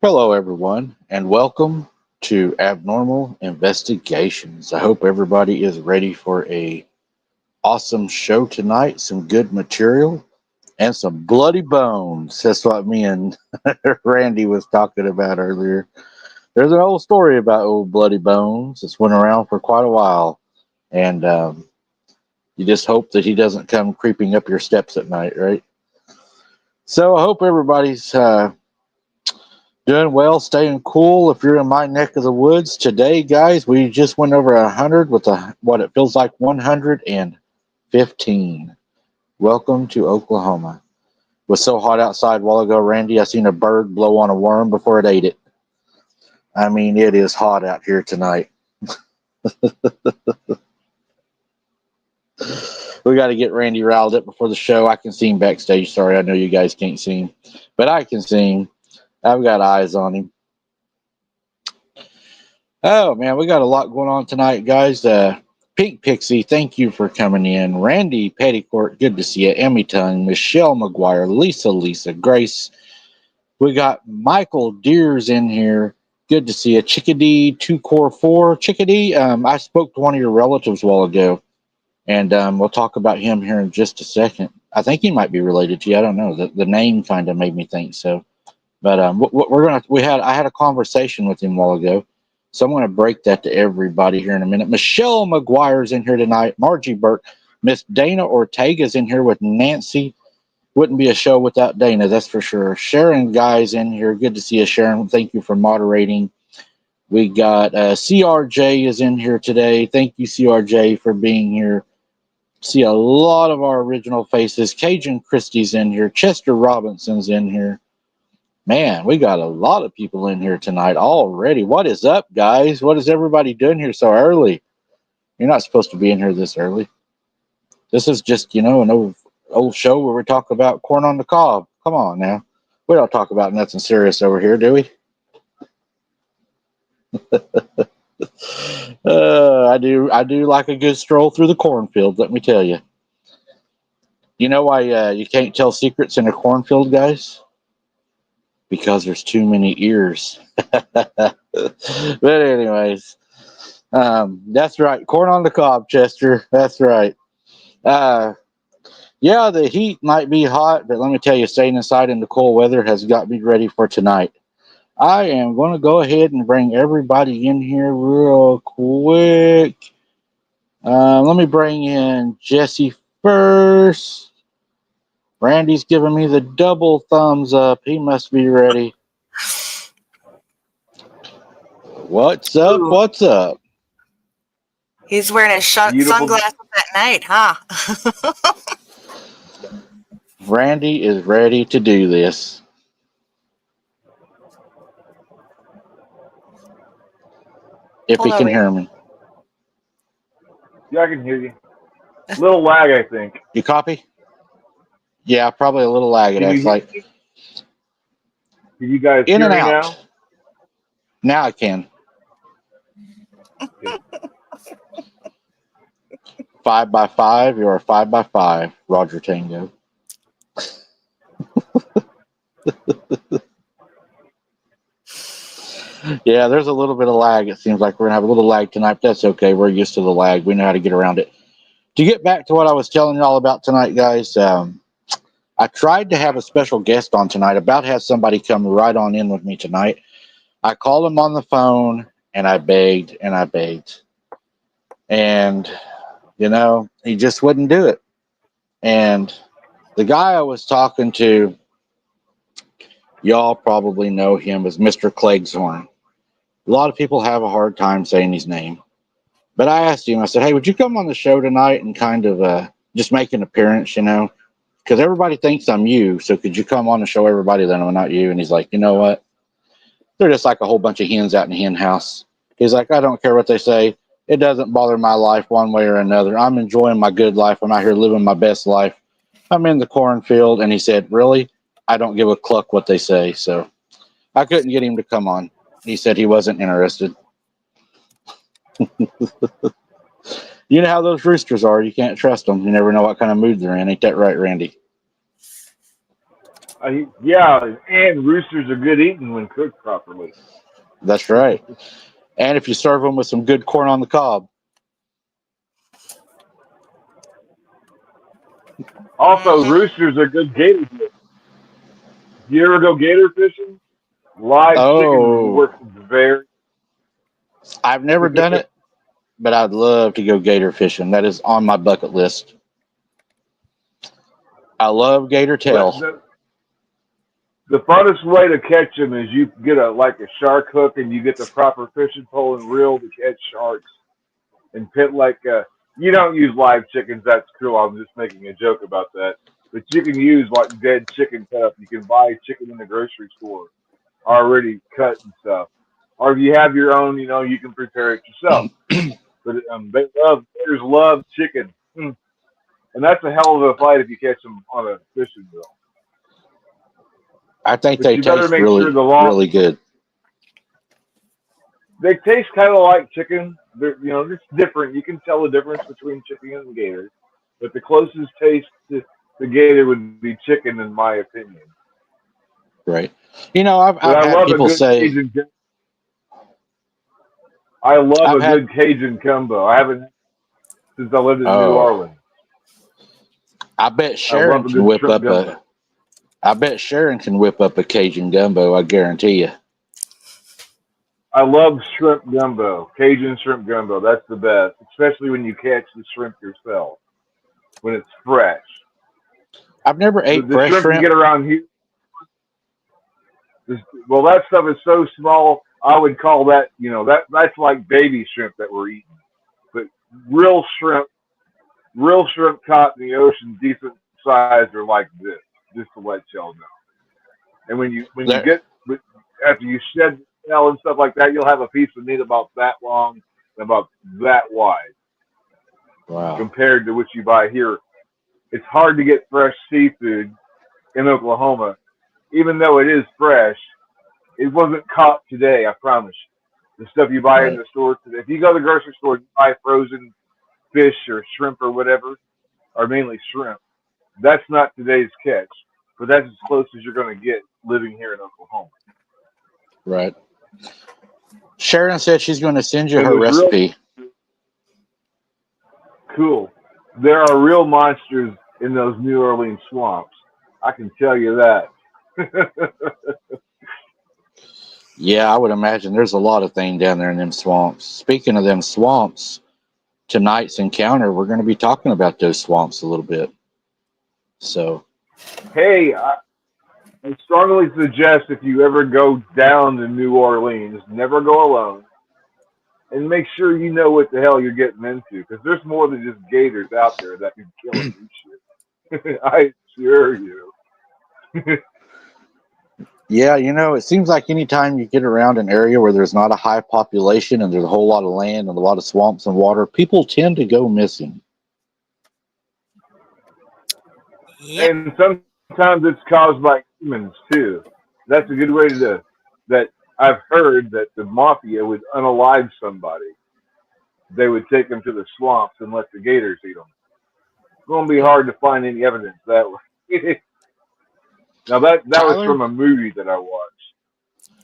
Hello, everyone, and welcome to Abnormal Investigations. I hope everybody is ready for a awesome show tonight. Some good material and some bloody bones. That's what me and Randy was talking about earlier. There's an old story about old bloody bones. It's went around for quite a while, and you just hope that he doesn't come creeping up your steps at night, right? So I hope everybody's doing well, staying cool. If you're in my neck of the woods today, guys, we just went over 100 with what it feels like 115. Welcome to Oklahoma. It was so hot outside a while ago, Randy. I seen a bird blow on a worm before it ate it. I mean, it is hot out here tonight. We got to get Randy riled up before the show. I can see him backstage. Sorry, I know you guys can't see him, but I can see him. I've got eyes on him. Oh man, we got a lot going on tonight, guys. Pink Pixie, thank you for coming in. Randy Petticourt, good to see you. Emmy Tongue, Michelle McGuire, Lisa, Grace. We got Michael Deers in here. Good to see you. Chickadee 2Core4. Chickadee, I spoke to one of your relatives a while ago, and we'll talk about him here in just a second. I think he might be related to you. I don't know. The name kind of made me think so. But I had a conversation with him a while ago. So I'm going to break that to everybody here in a minute. Michelle McGuire's in here tonight. Margie Burke. Miss Dana Ortega's in here with Nancy. Wouldn't be a show without Dana, that's for sure. Sharon Guy's in here. Good to see you, Sharon. Thank you for moderating. We got CRJ is in here today. Thank you, CRJ, for being here. See a lot of our original faces. Cajun Christie's in here. Chester Robinson's in here. Man, we got a lot of people in here tonight already. What is up, guys? What is everybody doing here so early? You're not supposed to be in here this early. This is just, an old show where we talk about corn on the cob. Come on now. We don't talk about nothing serious over here, do we? I do like a good stroll through the cornfield, let me tell you. You know why you can't tell secrets in a cornfield, guys? Because there's too many ears. But anyways, that's right. Corn on the cob, Chester. That's right. Yeah, the heat might be hot, but let me tell you, staying inside in the cold weather has got me ready for tonight. I am going to go ahead and bring everybody in here real quick. Let me bring in Jesse first. Randy's giving me the double thumbs up. He must be ready. What's up? Ooh. What's up? He's wearing his sunglasses at night, huh? Randy is ready to do this. If he can hear me. Yeah, I can hear you. Little lag, I think. You copy? Yeah, probably a little lag. It Can acts like you guys in hear and me out. now? Now I can. Okay. 5x5. You are 5x5, Roger Tango. Yeah, there's a little bit of lag. It seems like we're gonna have a little lag tonight, but that's okay. We're used to the lag. We know how to get around it. To get back to what I was telling you all about tonight, guys, I tried to have a special guest on tonight. About to have somebody come right on in with me tonight. I called him on the phone and I begged and I begged. And, he just wouldn't do it. And the guy I was talking to, y'all probably know him as Mr. Cleggshorn. A lot of people have a hard time saying his name. But I asked him, I said, hey, would you come on the show tonight and kind of just make an appearance, Because everybody thinks I'm you. So could you come on and show everybody that I'm not you? And he's like, you know what? They're just like a whole bunch of hens out in the hen house. He's like, I don't care what they say. It doesn't bother my life one way or another. I'm enjoying my good life. I'm out here living my best life. I'm in the cornfield. And he said, really? I don't give a cluck what they say. So I couldn't get him to come on. He said he wasn't interested. You know how those roosters are. You can't trust them. You never know what kind of mood they're in. Ain't that right, Randy? Yeah, and roosters are good eating when cooked properly. That's right. And if you serve them with some good corn on the cob. Also, roosters are good gator fishing. You ever go gator fishing? Live chicken Oh, works very. I've never done it, but I'd love to go gator fishing. That is on my bucket list. I love gator But tail. the funnest way to catch them is you get a shark hook and you get the proper fishing pole and reel to catch sharks and pit you don't use live chickens. That's cool. I'm just making a joke about that. But you can use like dead chicken cut up. You can buy chicken in the grocery store already cut and stuff. Or if you have your own, you can prepare it yourself. But gators love chicken, and that's a hell of a fight if you catch them on a fishing reel. I think But they you better taste make sure really, really good. they taste kind of like chicken. It's different. You can tell the difference between chicken and gator. But the closest taste to the gator would be chicken, in my opinion. Right. I've But I've had people say I love I've a had good Cajun gumbo. I haven't since I lived in New oh Orleans. I bet I Sharon love a can good whip shrimp up gumbo. a Cajun gumbo. I guarantee you. I love shrimp gumbo, Cajun shrimp gumbo. That's the best, especially when you catch the shrimp yourself when it's fresh. I've never ate The fresh shrimp you shrimp. get around here, this, well, that stuff is so small. I would call that, that's like baby shrimp that we're eating. But real shrimp, real shrimp caught in the ocean, decent size, are like this. Just to let y'all know. And when you There. get after you shed the shell and stuff like that, you'll have a piece of meat about that long and about that wide Wow. compared to what you buy here. It's hard to get fresh seafood in Oklahoma, even though it is fresh. It wasn't caught today, I promise you. The stuff you buy in Right. the store today. If you go to the grocery store and buy frozen fish or shrimp or whatever, or mainly shrimp, that's not today's catch. But that's as close as you're going to get living here in Oklahoma. Right. Sharon said she's going to send you And her there's real recipe. cool. There are real monsters in those New Orleans swamps. I can tell you that. Yeah, I would imagine there's a lot of things down there in them swamps. Speaking of them swamps, tonight's encounter, we're going to be talking about those swamps a little bit. So, Hey, I strongly suggest if you ever go down to New Orleans, never go alone, and make sure you know what the hell you're getting into, because there's more than just gators out there that can kill and do shit. I assure you. yeah, it seems like anytime you get around an area where there's not a high population and there's a whole lot of land and a lot of swamps and water, people tend to go missing. Yep. And sometimes it's caused by humans too. That's a good way to that I've heard that the mafia would unalive somebody. They would take them to the swamps and let the gators eat them. It's going to be hard to find any evidence that way. Now that was Tyler, from a movie that I watched.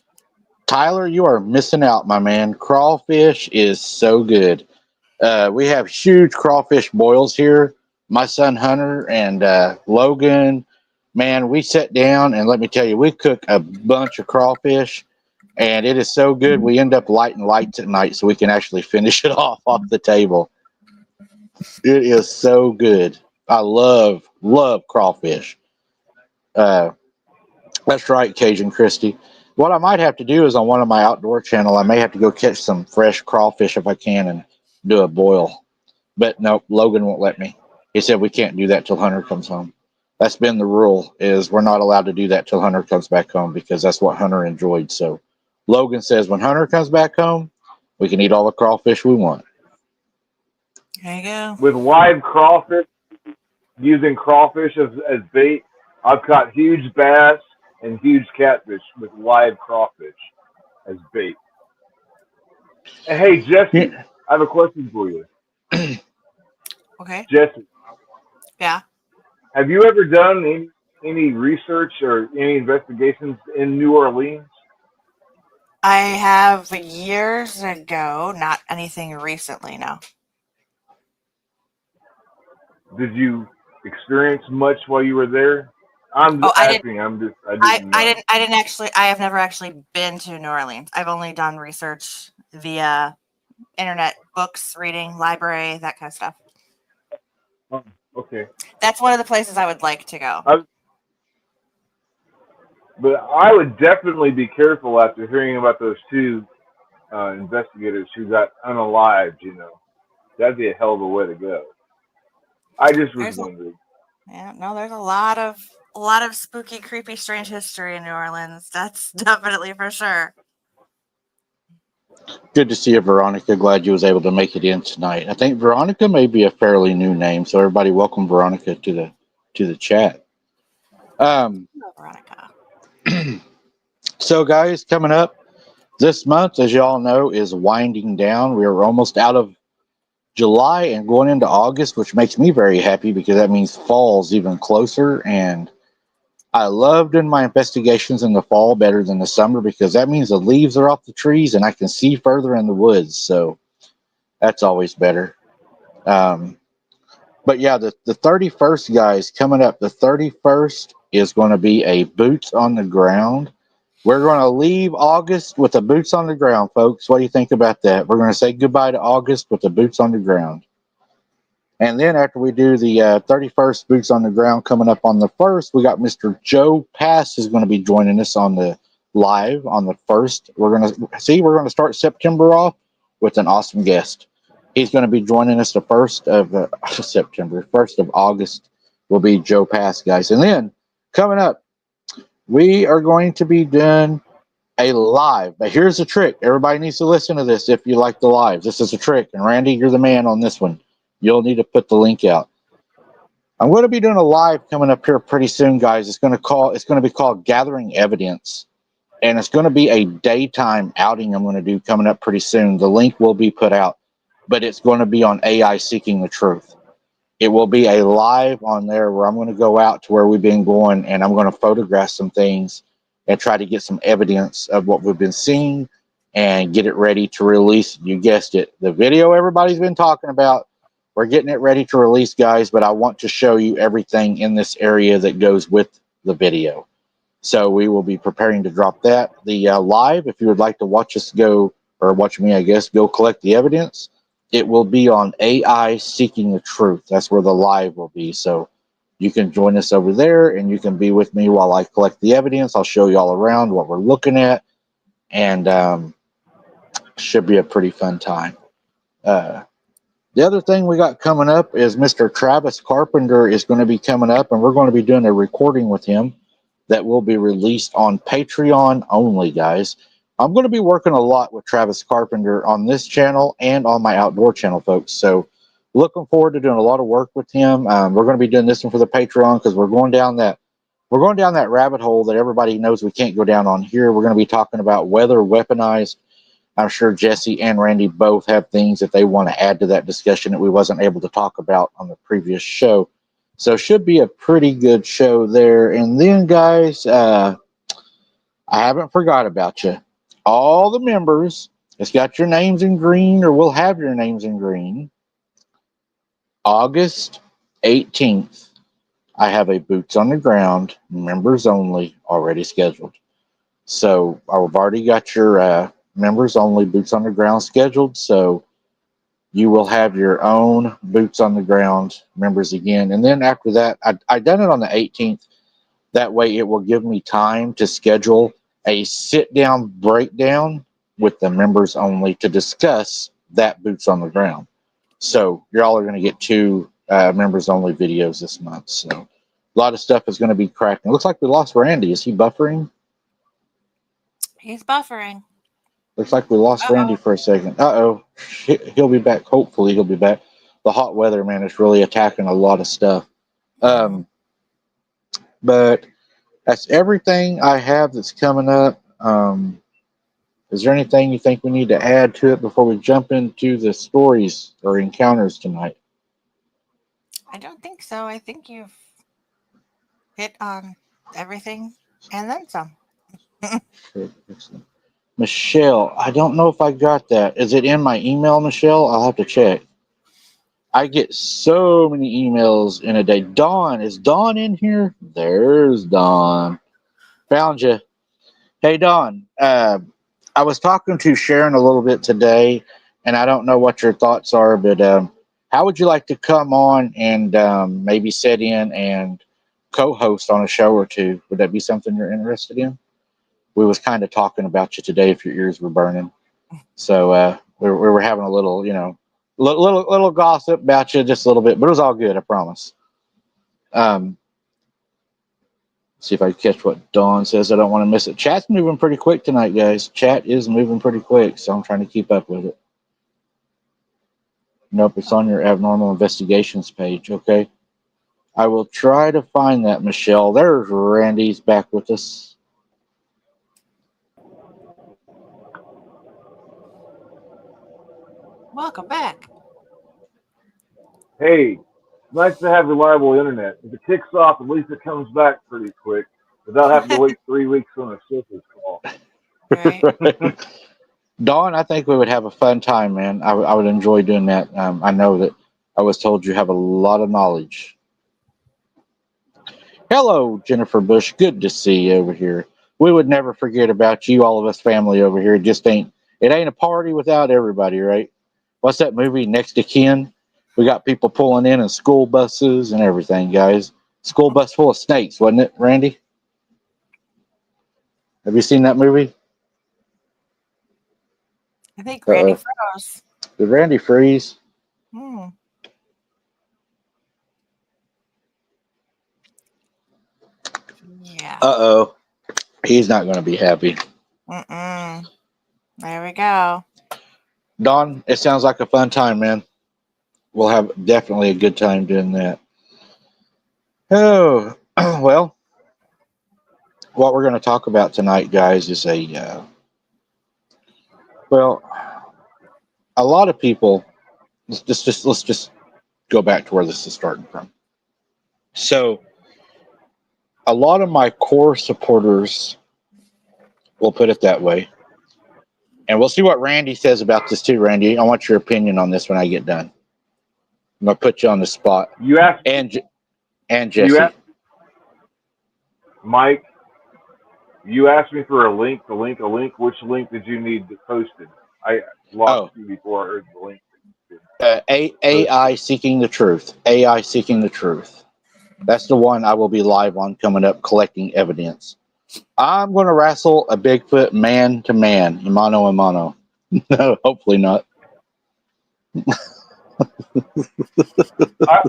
Tyler, you are missing out, my man. Crawfish is so good. We have huge crawfish boils here. My son Hunter and Logan, man, we sat down and let me tell you, we cook a bunch of crawfish, and it is so good. We end up lighting lights at night so we can actually finish it off the table. It is so good. I love crawfish. Uh, that's right, Cajun Christie. What I might have to do is on one of my outdoor channel, I may have to go catch some fresh crawfish if I can and do a boil. But no, Logan won't let me. He said we can't do that till Hunter comes home. That's been the rule, is we're not allowed to do that till Hunter comes back home because that's what Hunter enjoyed. So Logan says when Hunter comes back home, we can eat all the crawfish we want. There you go. With live crawfish, using crawfish as bait, I've caught huge bass and huge catfish with live crawfish as bait. And hey, Jesse, Yeah. I have a question for you. Okay. Jesse, Yeah. have you ever done any research or any investigations in New Orleans? I have years ago, not anything recently, no. Did you experience much while you were there? I'm Oh, just asking. I didn't know. I didn't actually, I have never actually been to New Orleans. I've only done research via internet, books, reading, library, that kind of stuff. Oh, okay. That's one of the places I would like to go. But I would definitely be careful after hearing about those two investigators who got unalived. That'd be a hell of a way to go. I just was There's a, wondering. yeah, no, there's a lot of spooky, creepy, strange history in New Orleans. That's definitely for sure. Good to see you, Veronica. Glad you was able to make it in tonight. I think Veronica may be a fairly new name, so everybody welcome Veronica to the chat. Hello, Veronica. So, guys, coming up this month, as you all know, is winding down. We are almost out of July and going into August, which makes me very happy because that means fall's even closer. And I love doing my investigations in the fall better than the summer because that means the leaves are off the trees and I can see further in the woods. So that's always better. But yeah, the 31st, guys, coming up, the 31st is going to be a boots on the ground. We're going to leave August with the boots on the ground, folks. What do you think about that? We're going to say goodbye to August with the boots on the ground. And then after we do the 31st boots on the ground coming up on the 1st, we got Mr. Joe Pass is going to be joining us on the live on the 1st. We're going to start September off with an awesome guest. He's going to be joining us the 1st of September. 1st of August will be Joe Pass, guys. And then coming up, we are going to be doing a live. But here's the trick. Everybody needs to listen to this if you like the lives. This is a trick. And Randy, you're the man on this one. You'll need to put the link out. I'm going to be doing a live coming up here pretty soon, guys. It's going to be called Gathering Evidence. And it's going to be a daytime outing I'm going to do coming up pretty soon. The link will be put out. But it's going to be on AI Seeking the Truth. It will be a live on there where I'm going to go out to where we've been going and I'm going to photograph some things and try to get some evidence of what we've been seeing and get it ready to release. You guessed it. The video everybody's been talking about. We're getting it ready to release, guys, but I want to show you everything in this area that goes with the video. So we will be preparing to drop that. The live, if you would like to watch us go, or watch me, I guess, go collect the evidence, it will be on AI Seeking the Truth. That's where the live will be. So you can join us over there and you can be with me while I collect the evidence. I'll show you all around what we're looking at. And should be a pretty fun time. The other thing we got coming up is Mr. Travis Carpenter is going to be coming up, and we're going to be doing a recording with him that will be released on Patreon only, guys. I'm going to be working a lot with Travis Carpenter on this channel and on my outdoor channel, folks. So looking forward to doing a lot of work with him. We're going to be doing this one for the Patreon because we're going down that rabbit hole that everybody knows we can't go down on here. We're going to be talking about whether weaponized. I'm sure Jesse and Randy both have things that they want to add to that discussion that we wasn't able to talk about on the previous show. So should be a pretty good show there. And then, guys, I haven't forgot about you. All the members, it's got your names in green, or will have your names in green. August 18th, I have a Boots on the Ground, members only, already scheduled. So I've already got your members only Boots on the Ground scheduled. So you will have your own Boots on the Ground members again. And then after that, I done it on the 18th. That way it will give me time to schedule a sit-down breakdown with the members only to discuss that Boots on the Ground. So you all are going to get two members only videos this month. So a lot of stuff is going to be cracking. It looks like we lost Randy. Is he buffering? He's buffering. Looks like we lost Randy for a second. Uh-oh. He'll be back. Hopefully he'll be back. The hot weather, man, is really attacking a lot of stuff. But that's everything I have that's coming up. Is there anything you think we need to add to it before we jump into the stories or encounters tonight? I don't think so. I think you've hit on everything and then some. Sure, excellent. Michelle, I don't know if I got that. Is it in my email, Michelle? I'll have to check. I get so many emails in a day. Dawn, is Dawn in here? There's Dawn. Found you. Hey, Dawn. I was talking to Sharon a little bit today, and I don't know what your thoughts are, but how would you like to come on and maybe sit in and co-host on a show or two? Would that be something you're interested in? We was kind of talking about you today if your ears were burning. So we were having a little, little gossip about you, just a little bit, but it was all good, I promise. See if I can catch what Dawn says. I don't want to miss it. Chat's moving pretty quick tonight, guys. Chat is moving pretty quick, so I'm trying to keep up with it. Nope, it's on your abnormal investigations page. Okay. I will try to find that, Michelle. There's Randy's back with us. Welcome back. Hey, nice to have reliable internet. If it kicks off, at least it comes back pretty quick without having to wait 3 weeks on a surface call. Right. Dawn, I think we would have a fun time, man. I would enjoy doing that. I know that I was told you have a lot of knowledge. Hello, Jennifer Bush. Good to see you over here. We would never forget about you, all of us family over here. It ain't a party without everybody, right? What's that movie, Next to Kin? We got people pulling in school buses and everything, guys. School bus full of snakes, wasn't it, Randy? Have you seen that movie? I think Randy froze. Did Randy freeze? Yeah. Uh-oh. He's not going to be happy. There we go. Don, it sounds like a fun time, man. We'll have definitely a good time doing that. Oh, well, what we're going to talk about tonight, guys, is a lot of people. Let's just go back to where this is starting from. So, a lot of my core supporters, we'll put it that way, and we'll see what Randy says about this too. Randy, I want your opinion on this when I get done. I'm gonna put you on the spot. You asked, and Jesse. Mike. You asked me for a link. Which link did you need posted? I lost you before I heard the link. AI seeking the truth. AI seeking the truth. That's the one I will be live on coming up, collecting evidence. I'm going to wrestle a Bigfoot man to man, mano a mano. No, hopefully not. I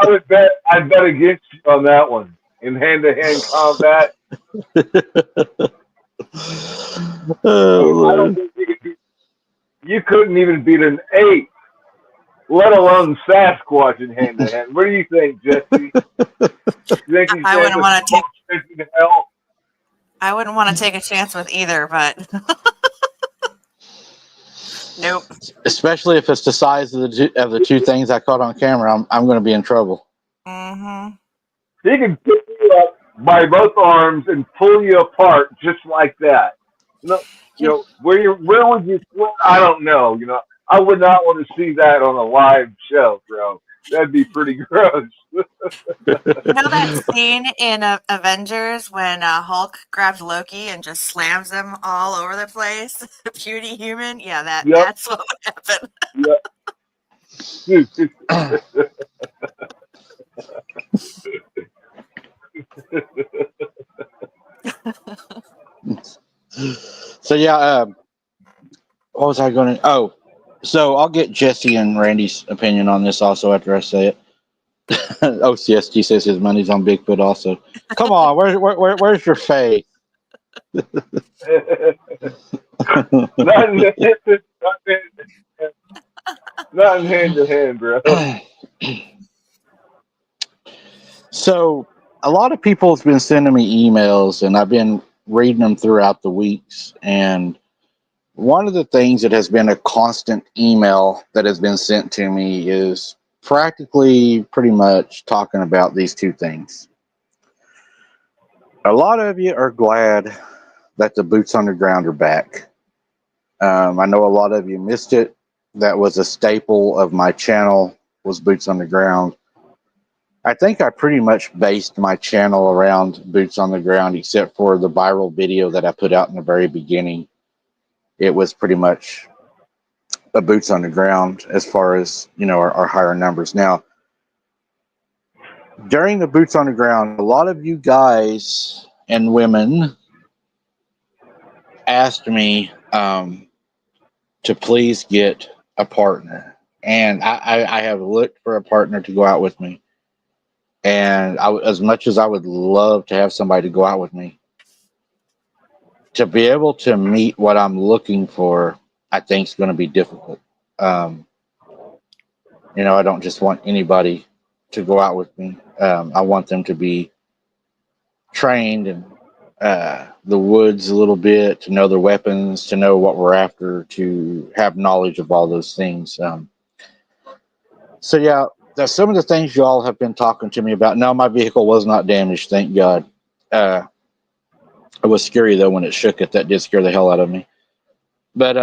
would bet against you on that one in hand-to-hand combat. Oh, I don't think you couldn't even beat an 8 let alone Sasquatch in hand to hand. What do you think, Jesse? You think he's I saying wouldn't the want to take. smoke to hell? I wouldn't want to take a chance with either, but nope. Especially if it's the size of the two things I caught on camera, I'm going to be in trouble. Mm-hmm. He can pick you up by both arms and pull you apart just like that. Where would you? I don't know. I would not want to see that on a live show, bro. That'd be pretty gross. You know that scene in Avengers when Hulk grabs Loki and just slams him all over the place? Puny human? Yeah, Yep. that's what would happen. Yep. So yeah, what was I going to? Oh, so I'll get Jesse and Randy's opinion on this also after I say it. OCSG says his money's on Bigfoot also. Come on, where's your faith? Not in hand to hand, bro. So a lot of people have been sending me emails, and I've been reading them throughout the weeks. And one of the things that has been a constant email that has been sent to me is practically pretty much talking about these two things. A lot of you are glad that the boots on the ground are back. I know a lot of you missed it. That was a staple of my channel, was boots on the ground. I think I pretty much based my channel around boots on the ground, except for the viral video that I put out in the very beginning. It was pretty much a boots on the ground as far as, our higher numbers. Now, during the boots on the ground, a lot of you guys and women asked me to please get a partner. And I have looked for a partner to go out with me. And as much as I would love to have somebody to go out with me, to be able to meet what I'm looking for, I think is going to be difficult. I don't just want anybody to go out with me. I want them to be trained in the woods a little bit, to know their weapons, to know what we're after, to have knowledge of all those things. So yeah, that's some of the things you all have been talking to me about. No, my vehicle was not damaged, thank God. It was scary though when it shook it. That did scare the hell out of me. But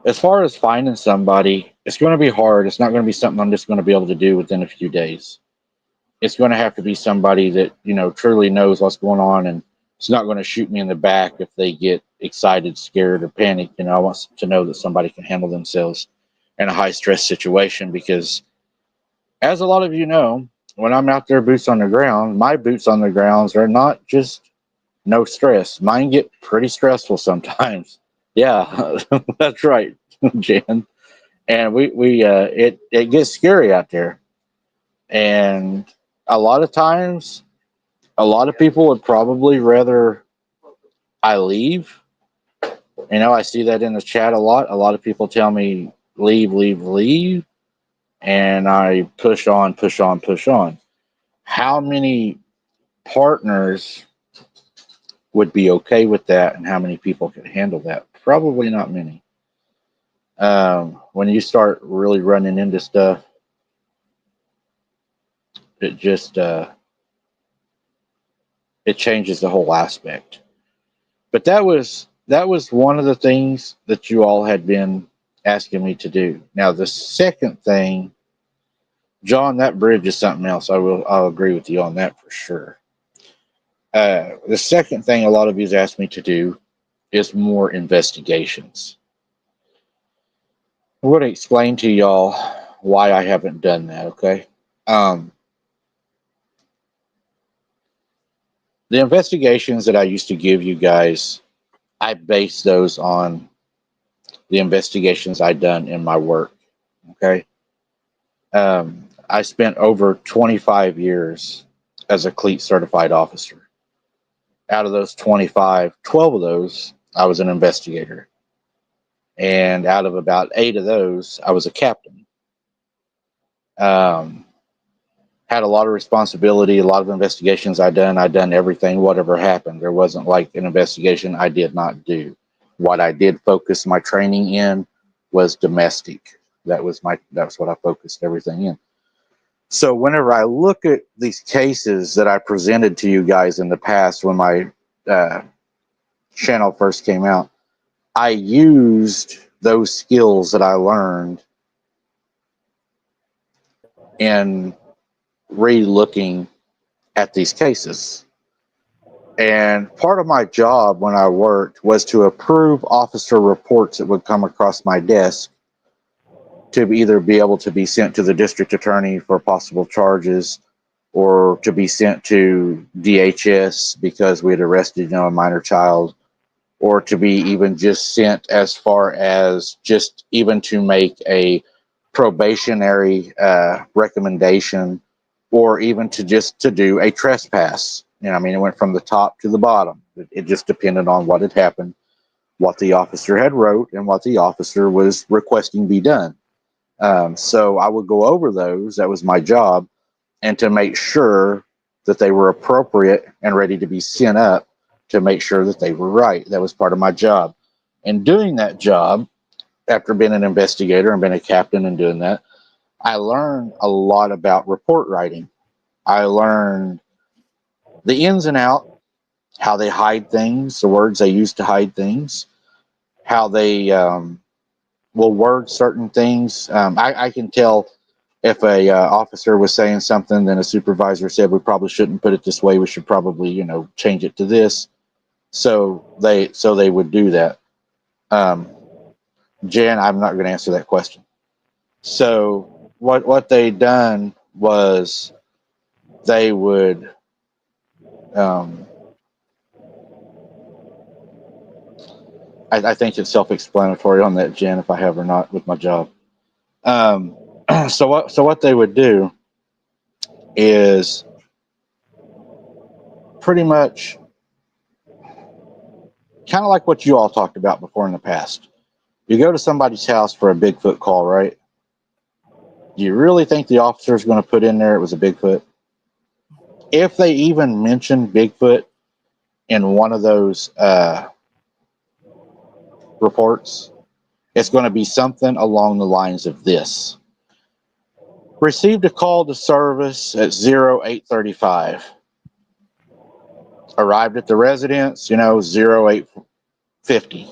as far as finding somebody, it's going to be hard. It's not going to be something I'm just going to be able to do within a few days. It's going to have to be somebody that truly knows what's going on, and it's not going to shoot me in the back if they get excited, scared, or panic. I want to know that somebody can handle themselves in a high stress situation, because as a lot of you know, when I'm out there boots on the ground, my boots on the grounds are not just no stress. Mine get pretty stressful sometimes. Yeah, that's right, Jan. And it gets scary out there. And a lot of times, a lot of people would probably rather I leave. I see that in the chat a lot. A lot of people tell me leave, leave, leave. And I push on, push on, push on. How many partners would be okay with that, and how many people could handle that? Probably not many. When you start really running into stuff, it just it changes the whole aspect. But that was one of the things that you all had been asking me to do. Now the second thing, John, that bridge is something else. I'll agree with you on that for sure. The second thing a lot of you asked me to do is more investigations. I want to explain to y'all why I haven't done that, okay? The investigations that I used to give you guys, I base those on the investigations I've done in my work, okay? I spent over 25 years as a CLEAT certified officer. Out of those 25, 12 of those, I was an investigator. And out of about 8 of those, I was a captain. Um, had a lot of responsibility, a lot of investigations I done everything, whatever happened. There wasn't like an investigation I did not do. What I did focus my training in was domestic. That's what I focused everything in. So whenever I look at these cases that I presented to you guys in the past when my channel first came out, I used those skills that I learned in re-looking at these cases. And part of my job when I worked was to approve officer reports that would come across my desk to either be able to be sent to the district attorney for possible charges or to be sent to DHS because we had arrested a minor child, or to be even just sent as far as just even to make a probationary recommendation, or even to just to do a trespass. I mean, it went from the top to the bottom. It just depended on what had happened, what the officer had wrote, and what the officer was requesting be done. So I would go over those. That was my job, and to make sure that they were appropriate and ready to be sent up, to make sure that they were right. That was part of my job. And doing that job, after being an investigator and being a captain and doing that, I learned a lot about report writing. I learned the ins and outs, how they hide things, the words they use to hide things, how they will word certain things. I can tell if a officer was saying something, then a supervisor said, we probably shouldn't put it this way. We should probably, change it to this. So they would do that. Jan, I'm not going to answer that question. So what they done was they would I think it's self-explanatory on that, Jen, if I have or not with my job. So what they would do is pretty much kind of like what you all talked about before in the past. You go to somebody's house for a Bigfoot call, right? Do you really think the officer is going to put in there it was a Bigfoot? If they even mention Bigfoot in one of those reports, it's going to be something along the lines of this. Received a call to service at 0835. Arrived at the residence, 0850.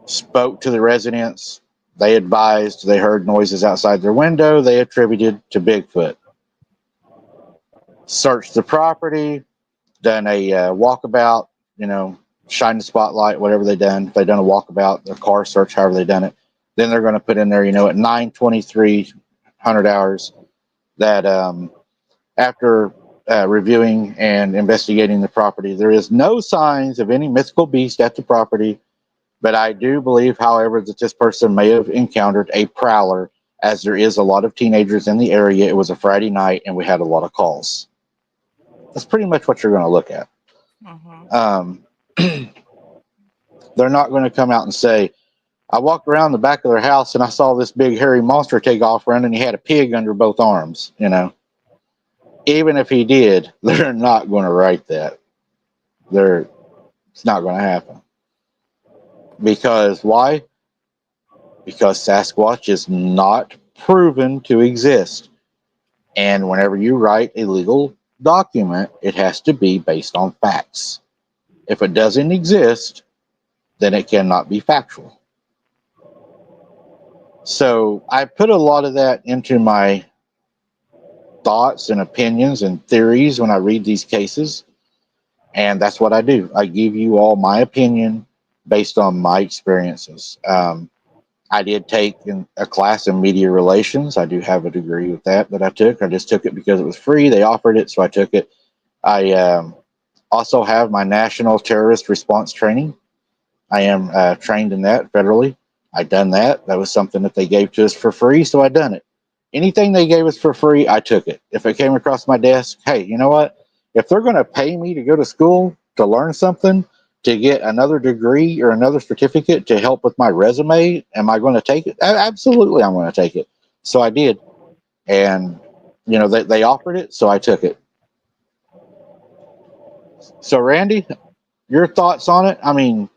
Spoke to the residents. They advised they heard noises outside their window they attributed to Bigfoot. Searched the property, done a walkabout, shine the spotlight, whatever they done. If they done a walkabout, their car search, however they done it, then they're going to put in there, at 9:23 hours that after reviewing and investigating the property, there is no signs of any mythical beast at the property, but I do believe, however, that this person may have encountered a prowler, as there is a lot of teenagers in the area. It was a Friday night, and we had a lot of calls. That's pretty much what you're going to look at. Mm-hmm. They're not going to come out and say, I walked around the back of their house and I saw this big hairy monster take off running. He had a pig under both arms, Even if he did, they're not going to write that. It's not going to happen. Because why? Because Sasquatch is not proven to exist. And whenever you write a legal document, it has to be based on facts. If it doesn't exist, then it cannot be factual. So I put a lot of that into my thoughts and opinions and theories when I read these cases. And that's what I do. I give you all my opinion based on my experiences. I did take a class in media relations. I do have a degree with that I took. I just took it because it was free. They offered it, so I took it. I also have my national terrorist response training. I am trained in that federally. I done that. That was something that they gave to us for free, so I done it. Anything they gave us for free, I took it. If it came across my desk, hey, you know what? If they're going to pay me to go to school to learn something, to get another degree or another certificate to help with my resume, am I going to take it? Absolutely, I'm going to take it. So I did. And, they offered it, so I took it. So, Randy, your thoughts on it? I mean,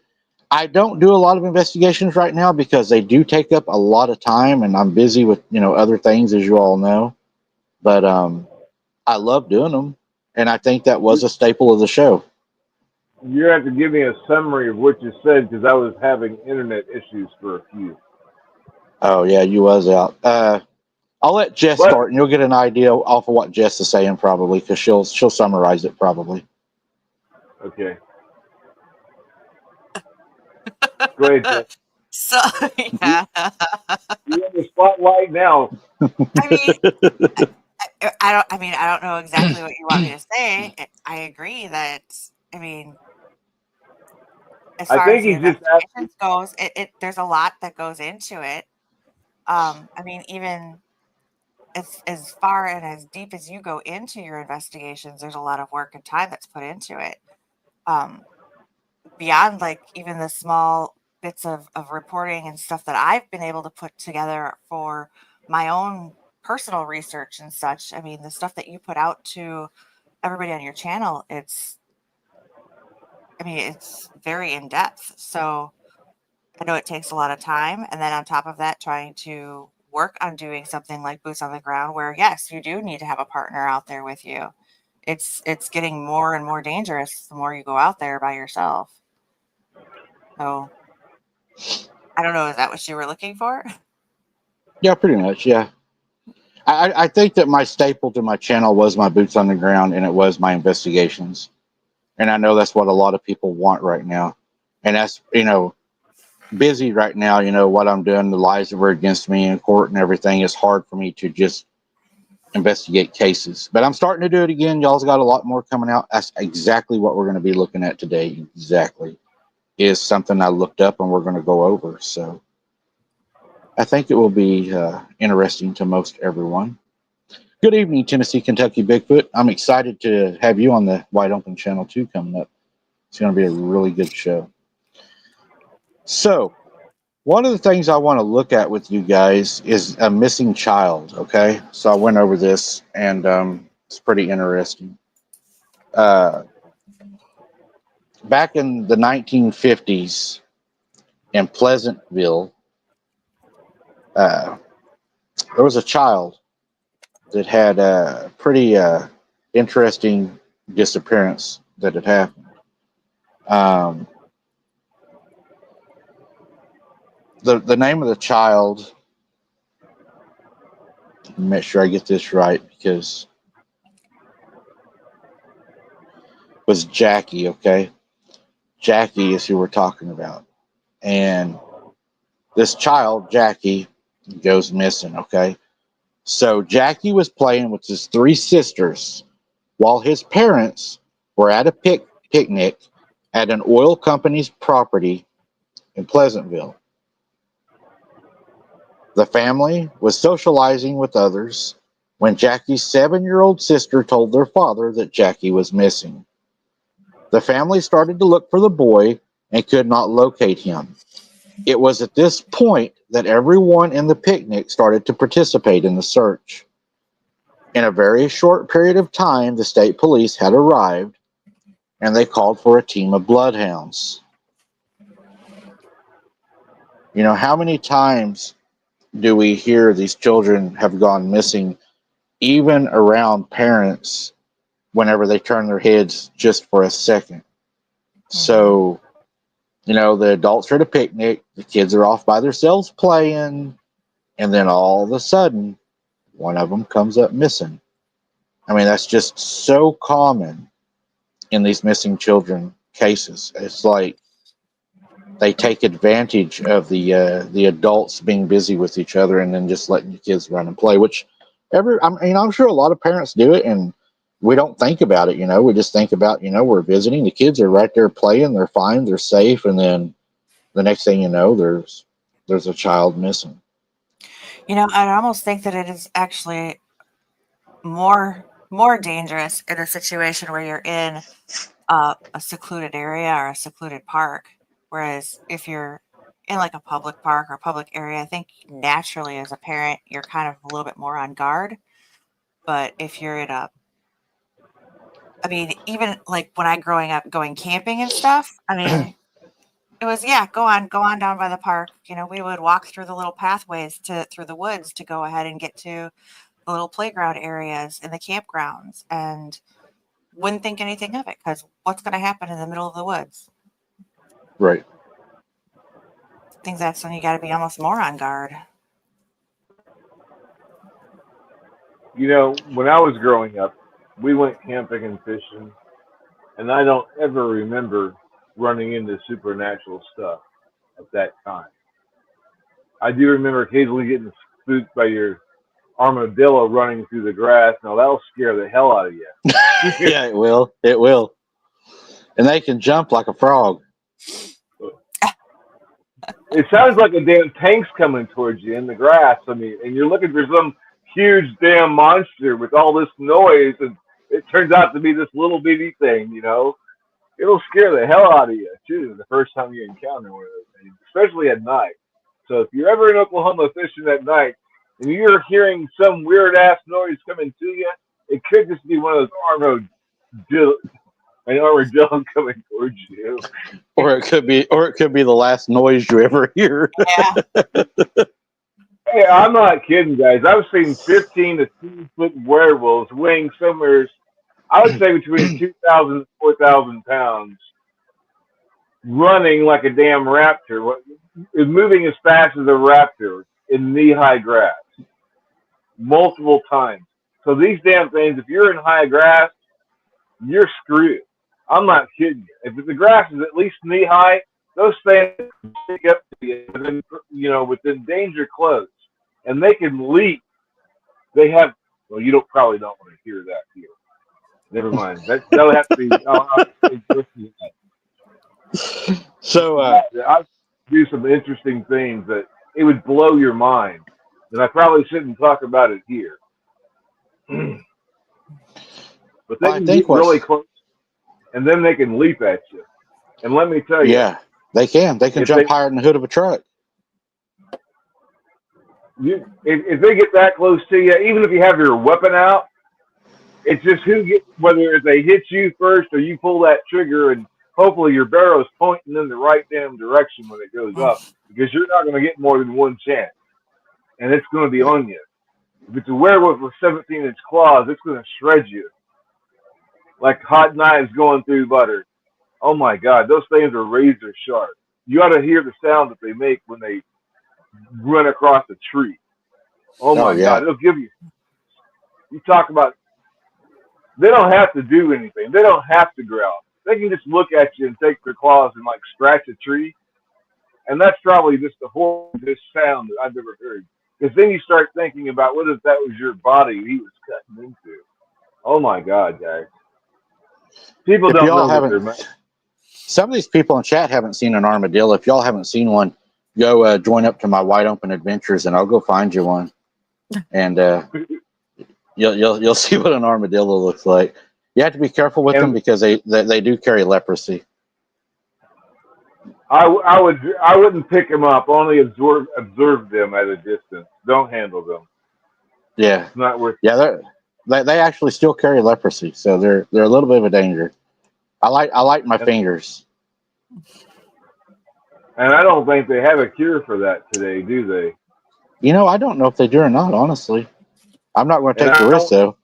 I don't do a lot of investigations right now because they do take up a lot of time, and I'm busy with, other things, as you all know. But I love doing them, and I think that was a staple of the show. You have to give me a summary of what you said because I was having internet issues for a few. Oh yeah, you was out. I'll let Jess But start, and you'll get an idea off of what Jess is saying probably, because she'll summarize it probably. okay, go ahead, Jeff. So You, yeah, you're in the spotlight now. I mean, I don't. I mean, I don't know exactly what you want me to say. I agree that. I mean, as I far as think the he's just asking. investigations goes, there's a lot that goes into it. I mean, even as far and as deep as you go into your investigations, there's a lot of work and time that's put into it. Um, Beyond like even the small bits of reporting and stuff that I've been able to put together for my own personal research and such. I mean, the stuff that you put out to everybody on your channel, it's very in depth. So I know it takes a lot of time. And then on top of that, trying to work on doing something like boots on the ground where yes, you do need to have a partner out there with you. It's getting more and more dangerous the more you go out there by yourself. So I don't know, is that what you were looking for? Yeah, pretty much. Yeah, I think that my staple to my channel was my boots on the ground, and it was my investigations. And I know that's what a lot of people want right now, and that's busy right now. What I'm doing, the lies that were against me in court and everything. It's hard for me to just investigate cases, but I'm starting to do it again. Y'all's got a lot more coming out. That's exactly what we're going to be looking at today. Exactly is something I looked up and we're going to go over. So I think it will be interesting to most everyone. Good evening, Tennessee, Kentucky Bigfoot. I'm excited to have you on the Wide Open Channel 2 coming up. It's going to be a really good show. So, one of the things I want to look at with you guys is a missing child, okay? So, I went over this, and it's pretty interesting. Uh, Back in the 1950s in Pleasantville, uh, there was a child that had a pretty interesting disappearance that had happened. Um, the name of the child, make sure I get this right because was Jackie, okay? Jackie is who we're talking about. And this child, Jackie, goes missing, okay? So Jackie was playing with his three sisters while his parents were at a picnic at an oil company's property in Pleasantville. The family was socializing with others when Jackie's 7-year-old sister told their father that Jackie was missing. The family started to look for the boy and could not locate him. It was at this point that everyone in the picnic started to participate in the search. In a very short period of time, the state police had arrived and they called for a team of bloodhounds. How many times do we hear these children have gone missing, even around parents, whenever they turn their heads just for a second? Mhm. So, the adults are at a picnic, the kids are off by themselves playing, and then all of a sudden, one of them comes up missing. I mean, that's just so common in these missing children cases. It's like they take advantage of the adults being busy with each other and then just letting the kids run and play. Which I'm sure a lot of parents do it, and we don't think about it. We just think about we're visiting. The kids are right there playing. They're fine. They're safe. And then the next thing you know, there's a child missing. I almost think that it is actually more dangerous in a situation where you're in a secluded area or a secluded park. Whereas if you're in like a public park or public area, I think naturally as a parent, you're kind of a little bit more on guard. But if you're in a, I mean, even like when I growing up going camping and stuff, I mean, it was, yeah, go on down by the park. You know, we would walk through the little pathways through the woods to go ahead and get to the little playground areas in the campgrounds, and wouldn't think anything of it because what's going to happen in the middle of the woods? Right. I think that's when you got to be almost more on guard. You know, when I was growing up, we went camping and fishing, and I don't ever remember running into supernatural stuff at that time. I do remember occasionally getting spooked by your armadillo running through the grass. Now that'll scare the hell out of you. Yeah, it will. It will. And they can jump like a frog. It sounds like a damn tank's coming towards you in the grass. I mean, and you're looking for some huge damn monster with all this noise, and it turns out to be this little bitty thing. You know, it'll scare the hell out of you too the first time you encounter one of those things, especially at night. So if you're ever in Oklahoma fishing at night and you're hearing some weird ass noise coming to you, it could just be one of those armadillo coming towards you. Or it could be the last noise you ever hear. Yeah. Hey, I'm not kidding, guys. I've seen 15 to 20-foot werewolves weighing somewhere, I would say between 2,000 and 4,000 pounds, running like a damn raptor, moving as fast as a raptor in knee-high grass, multiple times. So these damn things, if you're in high grass, you're screwed. I'm not kidding you. If the grass is at least knee-high, those things pick up to you within, within danger close, and they can leap. They have. Well, you probably don't want to hear that here. Never mind. That'll have to be. So I do some interesting things that it would blow your mind, and I probably shouldn't talk about it here. But they can get really close, and then they can leap at you. And let me tell you, yeah, they can. They can jump higher than the hood of a truck. If they get that close to you, even if you have your weapon out, it's just whether they hit you first or you pull that trigger, and hopefully your barrel's pointing in the right damn direction when it goes up, because you're not going to get more than one chance, and it's going to be on you. If it's a werewolf with 17-inch claws, it's going to shred you like hot knives going through butter. Oh my God, those things are razor sharp. You ought to hear the sound that they make when they run across a tree. Oh my God, it'll give you. You talk about. They don't have to do anything. They don't have to growl. They can just look at you and take their claws and like scratch a tree, and that's probably just the horriblest sound that I've ever heard. Because then you start thinking about what if that was your body he was cutting into. Oh my God, guys! People don't know what they're making. Some of these people in chat haven't seen an armadillo. If y'all haven't seen one, go join up to my Wide Open Adventures, and I'll go find you one. And you'll see what an armadillo looks like. You have to be careful with them because they do carry leprosy. I wouldn't pick them up. Only observe them at a distance. Don't handle them. Yeah, it's not worth. Yeah, they actually still carry leprosy, so they're a little bit of a danger. I like my fingers. And I don't think they have a cure for that today, do they? You know, I don't know if they do or not, honestly. I'm not going to take the risk, though.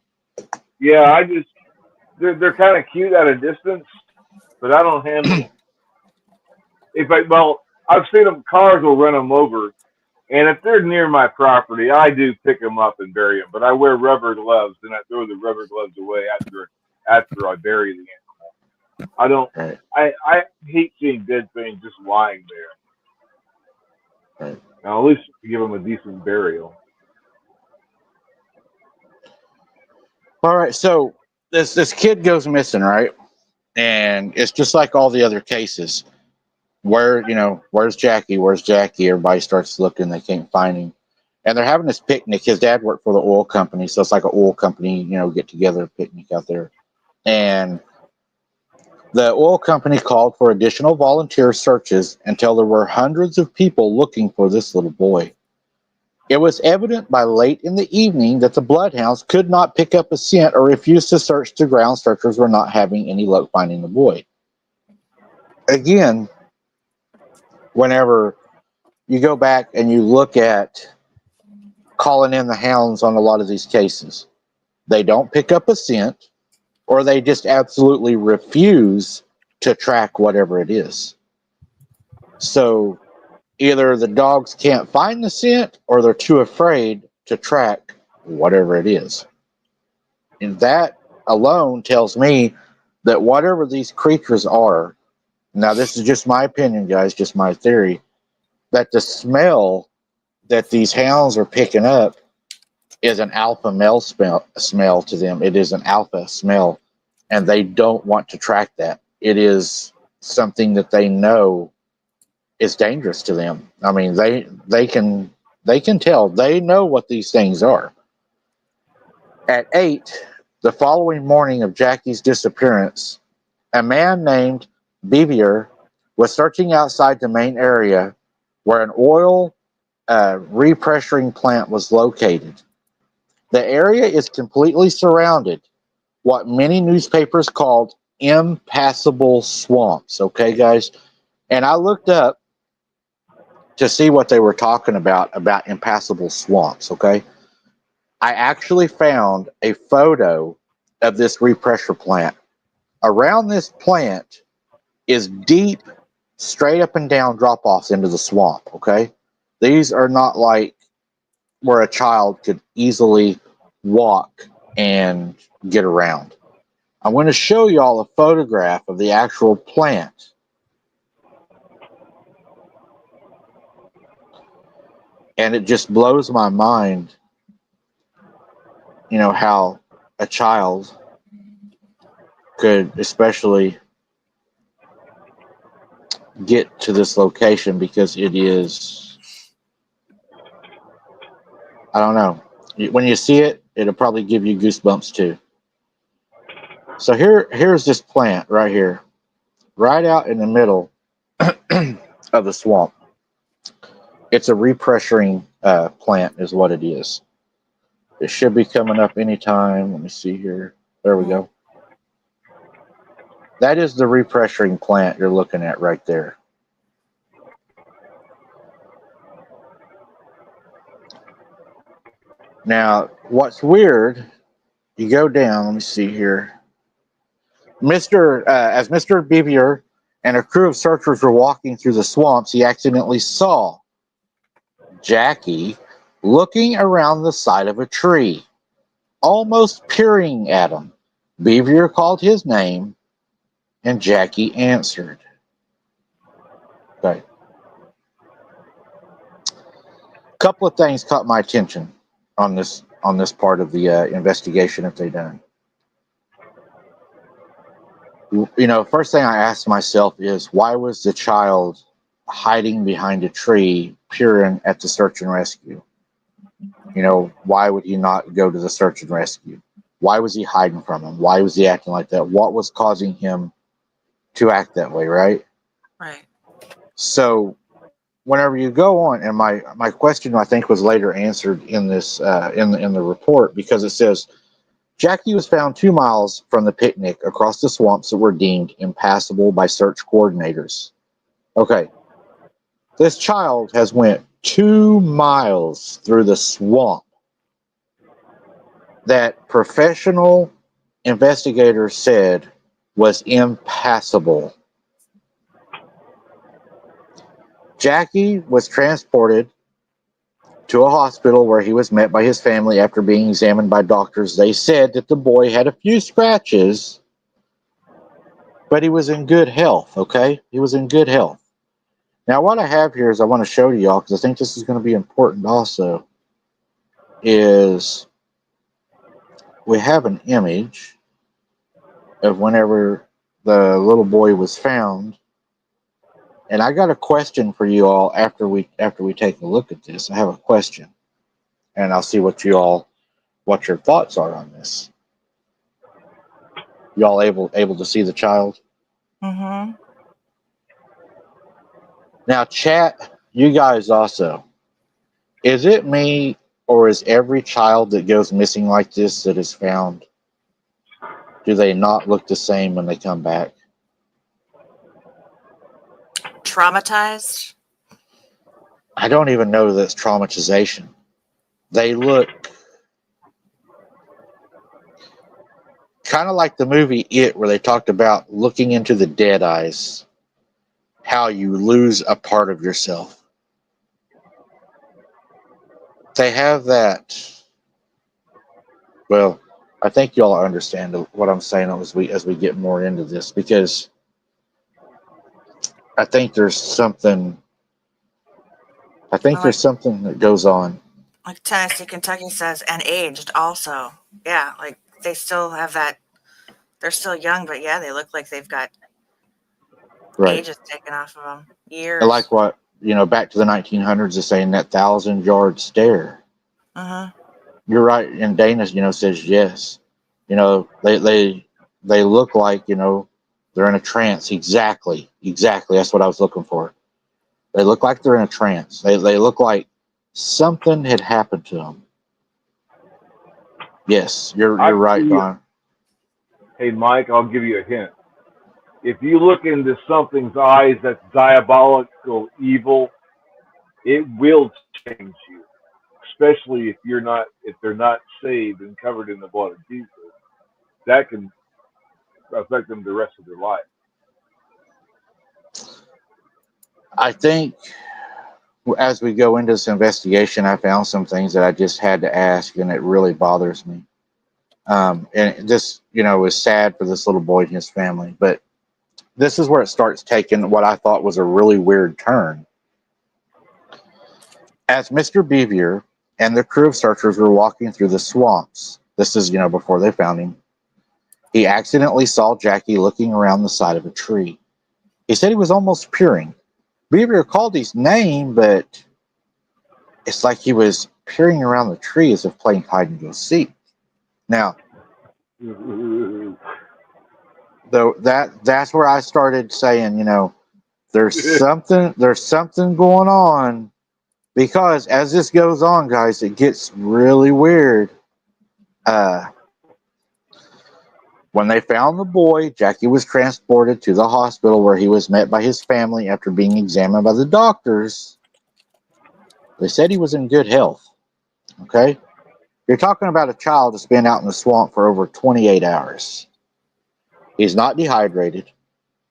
Yeah, they're kind of cute at a distance, but I don't handle them. I've seen them, cars will run them over, and if they're near my property, I do pick them up and bury them, but I wear rubber gloves, and I throw the rubber gloves away after I bury the animal. I don't. Right. I hate seeing dead things just lying there. Right. Now at least give them a decent burial. All right, so this kid goes missing, right? And it's just like all the other cases. Where's Jackie? Where's Jackie? Everybody starts looking, they can't find him. And they're having this picnic. His dad worked for the oil company, so it's like an oil company, get together picnic out there. And The oil company called for additional volunteer searches until there were hundreds of people looking for this little boy. It was evident by late in the evening that the bloodhounds could not pick up a scent or refused to search the ground. Searchers were not having any luck finding the boy. Again, whenever you go back and you look at calling in the hounds on a lot of these cases, they don't pick up a scent or they just absolutely refuse to track whatever it is. So either the dogs can't find the scent or they're too afraid to track whatever it is. And that alone tells me that whatever these creatures are, now this is just my opinion, guys, just my theory, that the smell that these hounds are picking up is an alpha male smell to them. It is an alpha smell, and they don't want to track that. It is something that they know is dangerous to them. I mean, they can tell. They know what these things are. At 8, the following morning of Jackie's disappearance, a man named Bevier was searching outside the main area where an oil repressuring plant was located. The area is completely surrounded, what many newspapers called impassable swamps. Okay, guys? And I looked up to see what they were talking about impassable swamps. Okay? I actually found a photo of this repressure plant. Around this plant is deep, straight up and down drop offs into the swamp. Okay? These are not like where a child could easily walk and get around. I'm going to show y'all a photograph of the actual plant. And it just blows my mind, you know, how a child could especially get to this location, because it is, I don't know. When you see it, it'll probably give you goosebumps too. So here's this plant right here, right out in the middle of the swamp. It's a repressuring plant is what it is. It should be coming up anytime. Let me see here. There we go. That is the repressuring plant you're looking at right there. Now, what's weird, you go down, let me see here. As Mr. Bevier and a crew of searchers were walking through the swamps, he accidentally saw Jackie looking around the side of a tree, almost peering at him. Bevier called his name, and Jackie answered. Okay. A couple of things caught my attention on this part of the investigation that they done. You know, first thing I asked myself is, why was the child hiding behind a tree, peering at the search and rescue? You know, why would he not go to the search and rescue? Why was he hiding from him? Why was he acting like that? What was causing him to act that way, right? Right. So whenever you go on, and my question I think was later answered in this in the report, because it says Jackie was found 2 miles from the picnic across the swamps that were deemed impassable by search coordinators. Okay, this child has went 2 miles through the swamp that professional investigators said was impassable. Jackie was transported to a hospital where he was met by his family after being examined by doctors. They said that the boy had a few scratches, but he was in good health, okay? He was in good health. Now, what I have here is I want to show to y'all, because I think this is going to be important also, is we have an image of whenever the little boy was found. And I got a question for you all after we take a look at this. I have a question, and I'll see what your thoughts are on this. Y'all able to see the child? Mm-hmm. Now, chat, you guys also. Is it me, or is every child that goes missing like this that is found, do they not look the same when they come back? Traumatized? I don't even know that's traumatization. They look kind of like the movie It, where they talked about looking into the dead eyes, how you lose a part of yourself. They have that. Well, I think y'all understand what I'm saying as we get more into this, because I think there's something. I think Like there's something that goes on. like Tennessee, Kentucky says, and aged also. Yeah, like they still have that. They're still young, but yeah, they look like they've got Right. ages taken off of them. I like Years. what, back to the 1900s is saying that 1,000-yard stare. Uh-huh. You're right. And Dana, says yes. They look like, they're in a trance. Exactly. Exactly. That's what I was looking for. They look like they're in a trance. They look like something had happened to them. Yes, I you're right, see. Don. Hey, Mike, I'll give you a hint. If you look into something's eyes that's diabolical evil, it will change you. Especially if they're not saved and covered in the blood of Jesus. That can affect them the rest of their life. I think as we go into this investigation, I found some things that I just had to ask, and it really bothers me. And this, is sad for this little boy and his family. But this is where it starts taking what I thought was a really weird turn. As Mr. Beavier and the crew of searchers were walking through the swamps, this is, before they found him, he accidentally saw Jackie looking around the side of a tree. He said he was almost peering. Beavier called his name, but it's like he was peering around the tree as if playing hide and go seek. Now, though that's where I started saying, there's something going on, because as this goes on, guys, it gets really weird. Uh, when they found the boy, Jackie was transported to the hospital where he was met by his family after being examined by the doctors. They said he was in good health. Okay? You're talking about a child that's been out in the swamp for over 28 hours. He's not dehydrated.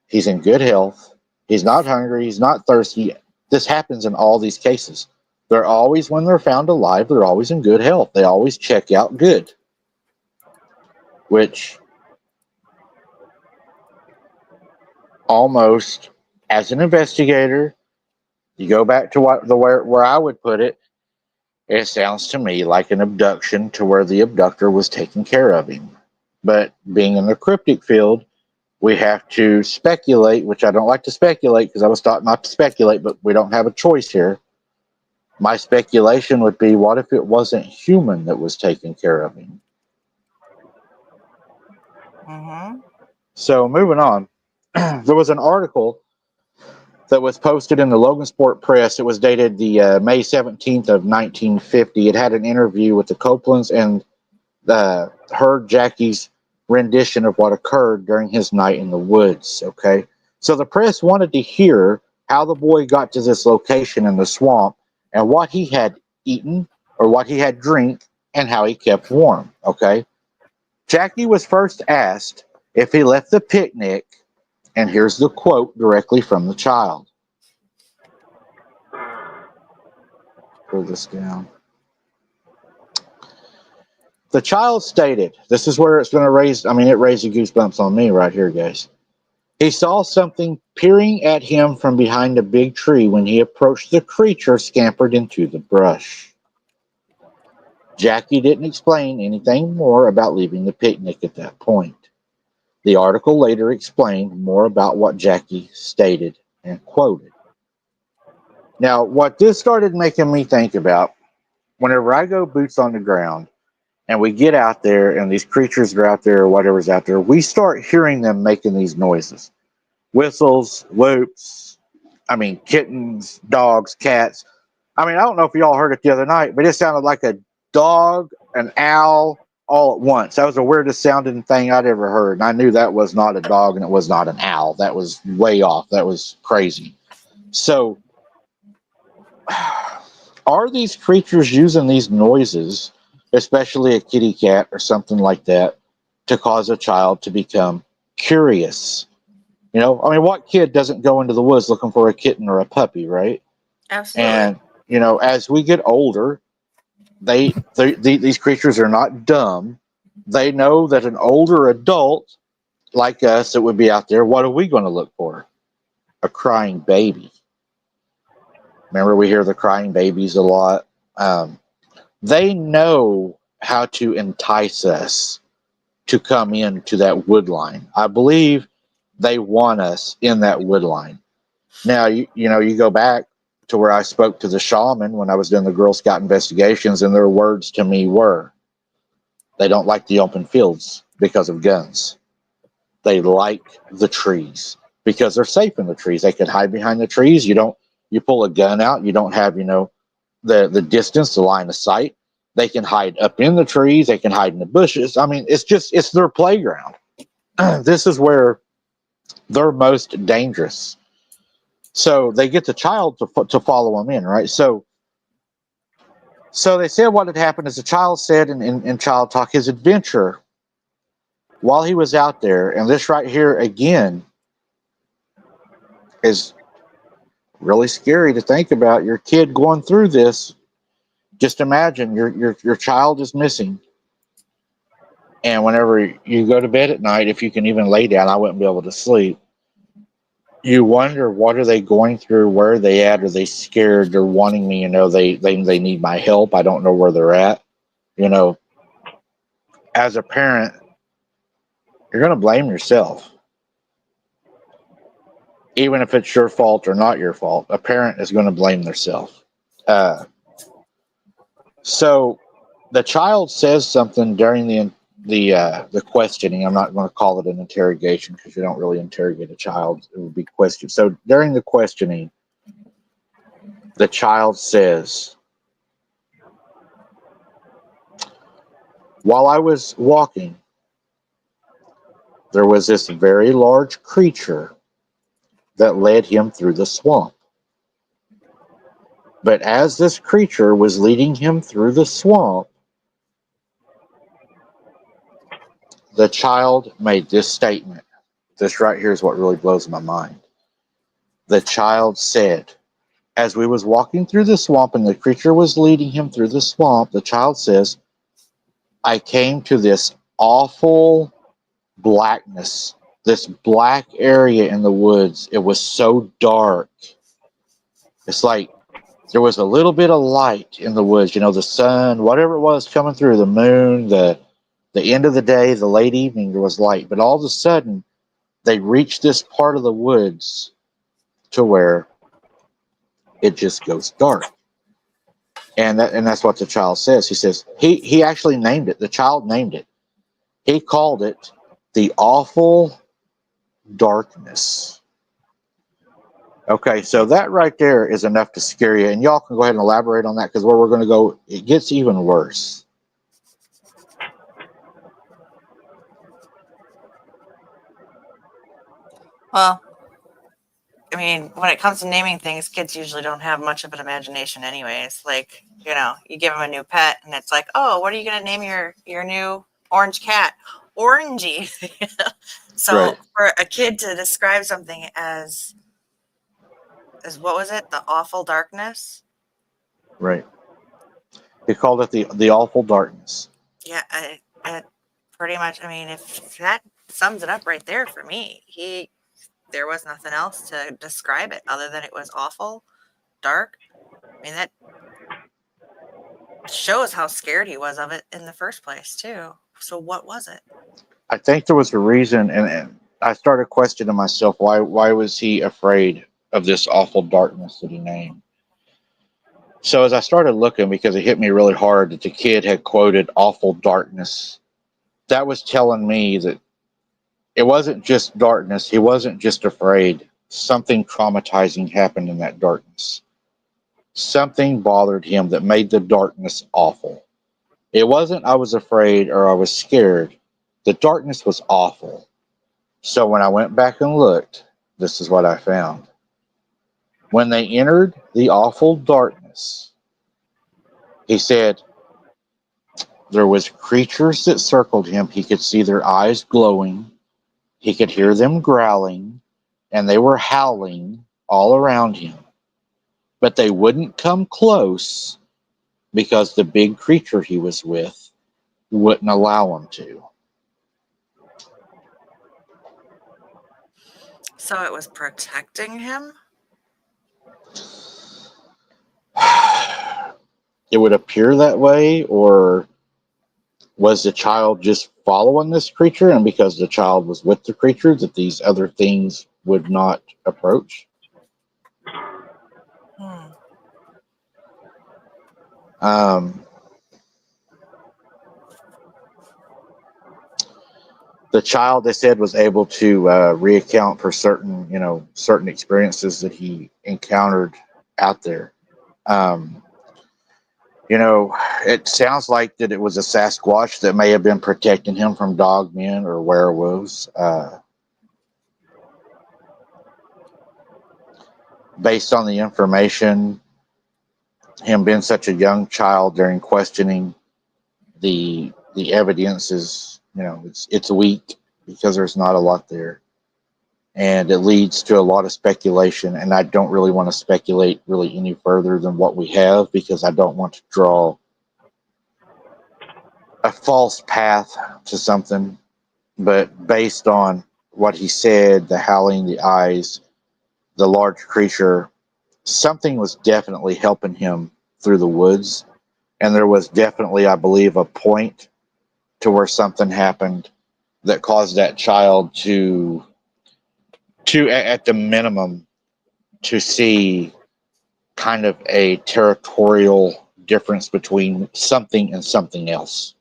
He's in good health. He's not hungry. He's not thirsty. This happens in all these cases. They're always, when they're found alive, they're always in good health. They always check out good. Which almost, as an investigator, you go back to where I would put it, it sounds to me like an abduction to where the abductor was taking care of him. But being in the cryptic field, we have to speculate, which I don't like to speculate because I was taught not to speculate, but we don't have a choice here. My speculation would be, what if it wasn't human that was taking care of him? Mm-hmm. So moving on, there was an article that was posted in the Logansport Press. It was dated the May 17th of 1950. It had an interview with the Copelands and heard Jackie's rendition of what occurred during his night in the woods. Okay, so the press wanted to hear how the boy got to this location in the swamp and what he had eaten or what he had drank and how he kept warm. Okay, Jackie was first asked if he left the picnic, and here's the quote directly from the child. Pull this down. The child stated, this is where it's going to raise, it raised the goosebumps on me right here, guys. He saw something peering at him from behind a big tree. When he approached, the creature scampered into the brush. Jackie didn't explain anything more about leaving the picnic at that point. The article later explained more about what Jackie stated and quoted. Now, what this started making me think about, whenever I go boots on the ground, and we get out there and these creatures are out there or whatever's out there, we start hearing them making these noises. whistles, whoops. I mean, kittens, dogs, cats. I mean, I don't know if y'all heard it the other night, but it sounded like a dog, an owl, all at once. That was the weirdest sounding thing I'd ever heard. And I knew that was not a dog and it was not an owl. That was way off. That was crazy. So, are these creatures using these noises, especially a kitty cat or something like that, to cause a child to become curious? You know, I mean, what kid doesn't go into the woods looking for a kitten or a puppy, right? Absolutely. And, you know, as we get older, these creatures are not dumb. They know that an older adult like us that would be out there, what are we going to look for? A crying baby. Remember, we hear the crying babies a lot. They know how to entice us to come into that wood line. I believe they want us in that wood line. Now, you know, you go back to where I spoke to the shaman when I was doing the Girl Scout investigations, and their words to me were, they don't like the open fields because of guns. They like the trees because they're safe in the trees. They can hide behind the trees. You pull a gun out, you don't have, you know, the distance, the line of sight. They can hide up in the trees. They can hide in the bushes. I mean, it's their playground. This is where they're most dangerous. So they get the child to follow them in, right? So they said what had happened is the child said in child talk, his adventure while he was out there, and this right here again is really scary to think about. Your kid going through this. Just imagine your child is missing, and whenever you go to bed at night, if you can even lay down, I wouldn't be able to sleep. You wonder, what are they going through? Where are they at? Are they scared? They're wanting me, you know, they need my help. I don't know where they're at. You know, as a parent, you're going to blame yourself. Even if it's your fault or not your fault, a parent is going to blame themselves. So the child says something during the questioning. I'm not going to call it an interrogation because you don't really interrogate a child. It would be question. So during the questioning, the child says, while I was walking, there was this very large creature that led him through the swamp. But as this creature was leading him through the swamp, the child made this statement. This right here is what really blows my mind. The child said, as we was walking through the swamp and the creature was leading him through the swamp, the child says, I came to this awful blackness, this black area in the woods. It was so dark. It's like there was a little bit of light in the woods, you know, the sun, whatever it was coming through, the moon, the end of the day, the late evening, there was light. But all of a sudden, they reached this part of the woods to where it just goes dark. And that's what the child says. He says he actually named it. The child named it. He called it the awful darkness. Okay, so that right there is enough to scare you. And y'all can go ahead and elaborate on that, because where we're going to go, it gets even worse. Well, I mean, when it comes to naming things, kids usually don't have much of an imagination anyways. Like, you know, you give them a new pet and it's like, oh, what are you going to name your new orange cat? Orangey. So Right. for a kid to describe something as what was it? The awful darkness? Right. He called it the awful darkness. Yeah, I pretty much, I mean, if that sums it up right there for me. There was nothing else to describe it other than it was awful, dark. I mean, that shows how scared he was of it in the first place, too. So what was it? I think there was a reason, and I started questioning myself, why was he afraid of this awful darkness that he named? So as I started looking, because it hit me really hard that the kid had quoted awful darkness, that was telling me that It wasn't just darkness. He wasn't just afraid. Something traumatizing happened in that darkness. Something bothered him that made the darkness awful. It wasn't I was afraid or I was scared. The darkness was awful. So when I went back and looked, this is what I found. When they entered the awful darkness, he said there was creatures that circled him. He could see their eyes glowing. He could hear them growling, and they were howling all around him. But they wouldn't come close because the big creature he was with wouldn't allow him to. So it was protecting him? It would appear that way, or was the child just following this creature, and because the child was with the creature, that these other things would not approach? The child, they said, was able to recount for certain experiences that he encountered out there. It sounds like that it was a Sasquatch that may have been protecting him from dogmen or werewolves. Based on the information, him being such a young child during questioning, the evidence is, it's weak because there's not a lot there. And it leads to a lot of speculation, and I don't really want to speculate really any further than what we have because I don't want to draw a false path to something. But based on what he said, the howling, the eyes, the large creature, something was definitely helping him through the woods. And there was definitely, I believe, a point to where something happened that caused that child to at the minimum, to see kind of a territorial difference between something and something else.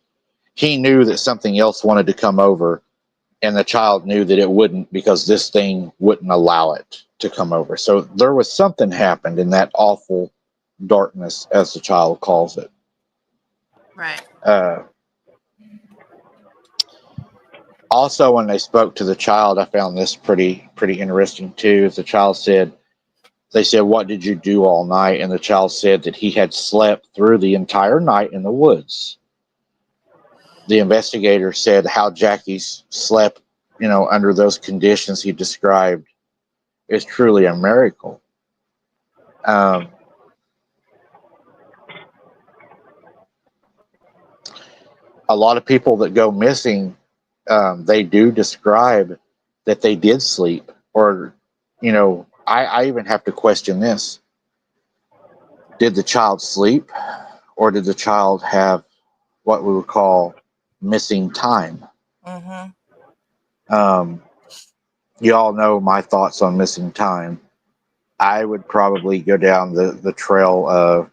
He knew that something else wanted to come over, and the child knew that it wouldn't because this thing wouldn't allow it to come over. So there was something happened in that awful darkness, as the child calls it. Right. Also, when they spoke to the child, I found this pretty interesting too. As the child said, they said, "What did you do all night?" And the child said that he had slept through the entire night in the woods. The investigator said how Jackie slept, under those conditions he described, is truly a miracle. A lot of people that go missing, they do describe that they did sleep, or, I even have to question this. Did the child sleep, or did the child have what we would call missing time? You all know my thoughts on missing time. I would probably go down the trail of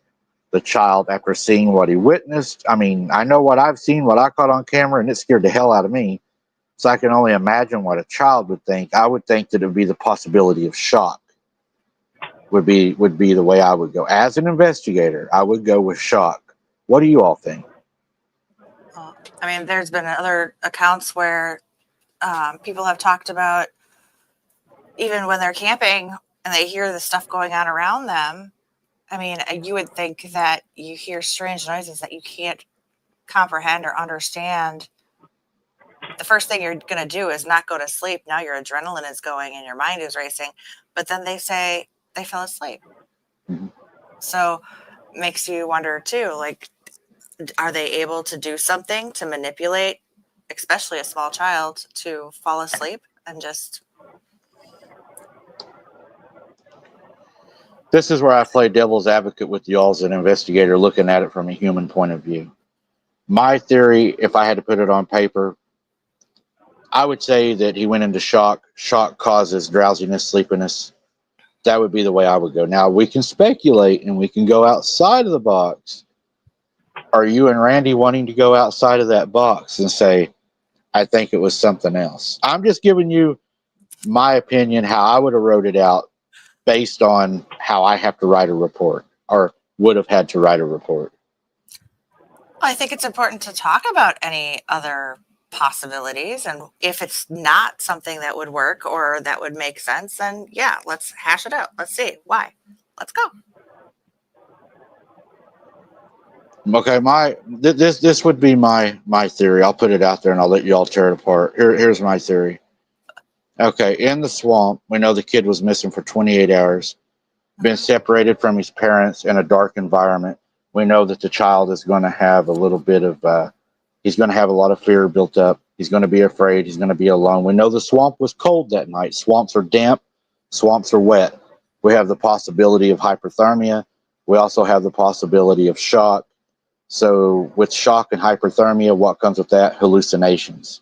the child after seeing what he witnessed. I mean, I know what I've seen, what I caught on camera, and it scared the hell out of me. So I can only imagine what a child would think. I would think that it would be the possibility of shock would be the way I would go. As an investigator, I would go with shock. What do you all think? I mean, there's been other accounts where people have talked about, even when they're camping and they hear the stuff going on around them. I mean, you would think that you hear strange noises that you can't comprehend or understand. The first thing you're going to do is not go to sleep. Now your adrenaline is going and your mind is racing. But then they say they fell asleep. Mm-hmm. So makes you wonder too, like, are they able to do something to manipulate, especially a small child, to fall asleep and just... This is where I play devil's advocate with y'all as an investigator, looking at it from a human point of view. My theory, if I had to put it on paper, I would say that he went into shock. Shock causes drowsiness, sleepiness. That would be the way I would go. Now, we can speculate and we can go outside of the box. Are you and Randy wanting to go outside of that box and say, I think it was something else. I'm just giving you my opinion, how I would have wrote it out based on how I have to write a report or would have had to write a report. I think it's important to talk about any other possibilities. And if it's not something that would work or that would make sense, then yeah, let's hash it out. Let's see why. Let's go. Okay, this would be my theory. I'll put it out there and I'll let you all tear it apart. Here's my theory. Okay, in the swamp, we know the kid was missing for 28 hours, been separated from his parents in a dark environment. We know that the child is going to have a little bit of, he's going to have a lot of fear built up. He's going to be afraid. He's going to be alone. We know the swamp was cold that night. Swamps are damp. Swamps are wet. We have the possibility of hypothermia. We also have the possibility of shock. So with shock and hypothermia, what comes with that? Hallucinations.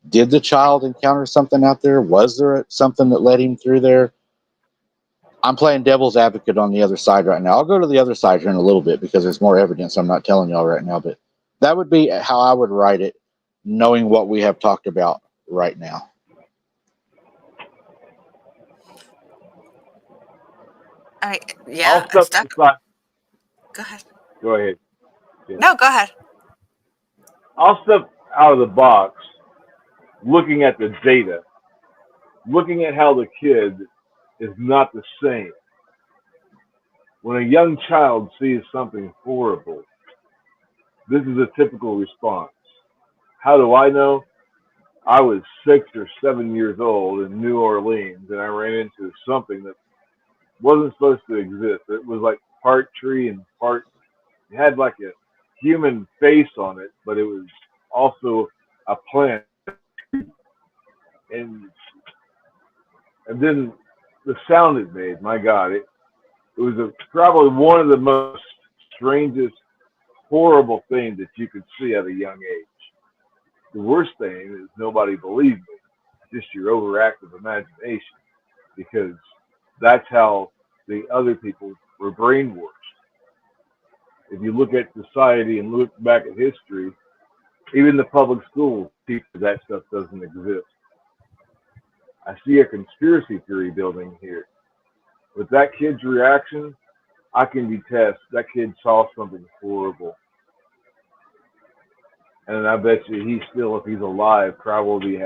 Did the child encounter something out there? Was there something that led him through there? I'm playing devil's advocate on the other side right now. I'll go to the other side here in a little bit because there's more evidence I'm not telling y'all right now, but that would be how I would write it, knowing what we have talked about right now. I mean, yeah, I'll step aside. Go ahead. Go ahead. Yeah. No, go ahead. I'll step out of the box, looking at the data, looking at how the kid is not the same. When a young child sees something horrible, this is a typical response. How do I know? I was 6 or 7 years old in New Orleans, and I ran into something that wasn't supposed to exist. It was like part tree and part, it had like a human face on it, but it was also a plant. And and then the sound it made, my God, it was probably one of the most strangest, horrible things that you could see at a young age. The worst thing is nobody believed me, just your overactive imagination, because that's how the other people were brainwashed. If you look at society and look back at history, even the public schools teach that stuff doesn't exist. I see a conspiracy theory building here. With that kid's reaction, I can detest that kid saw something horrible. And I bet you he still, if he's alive, probably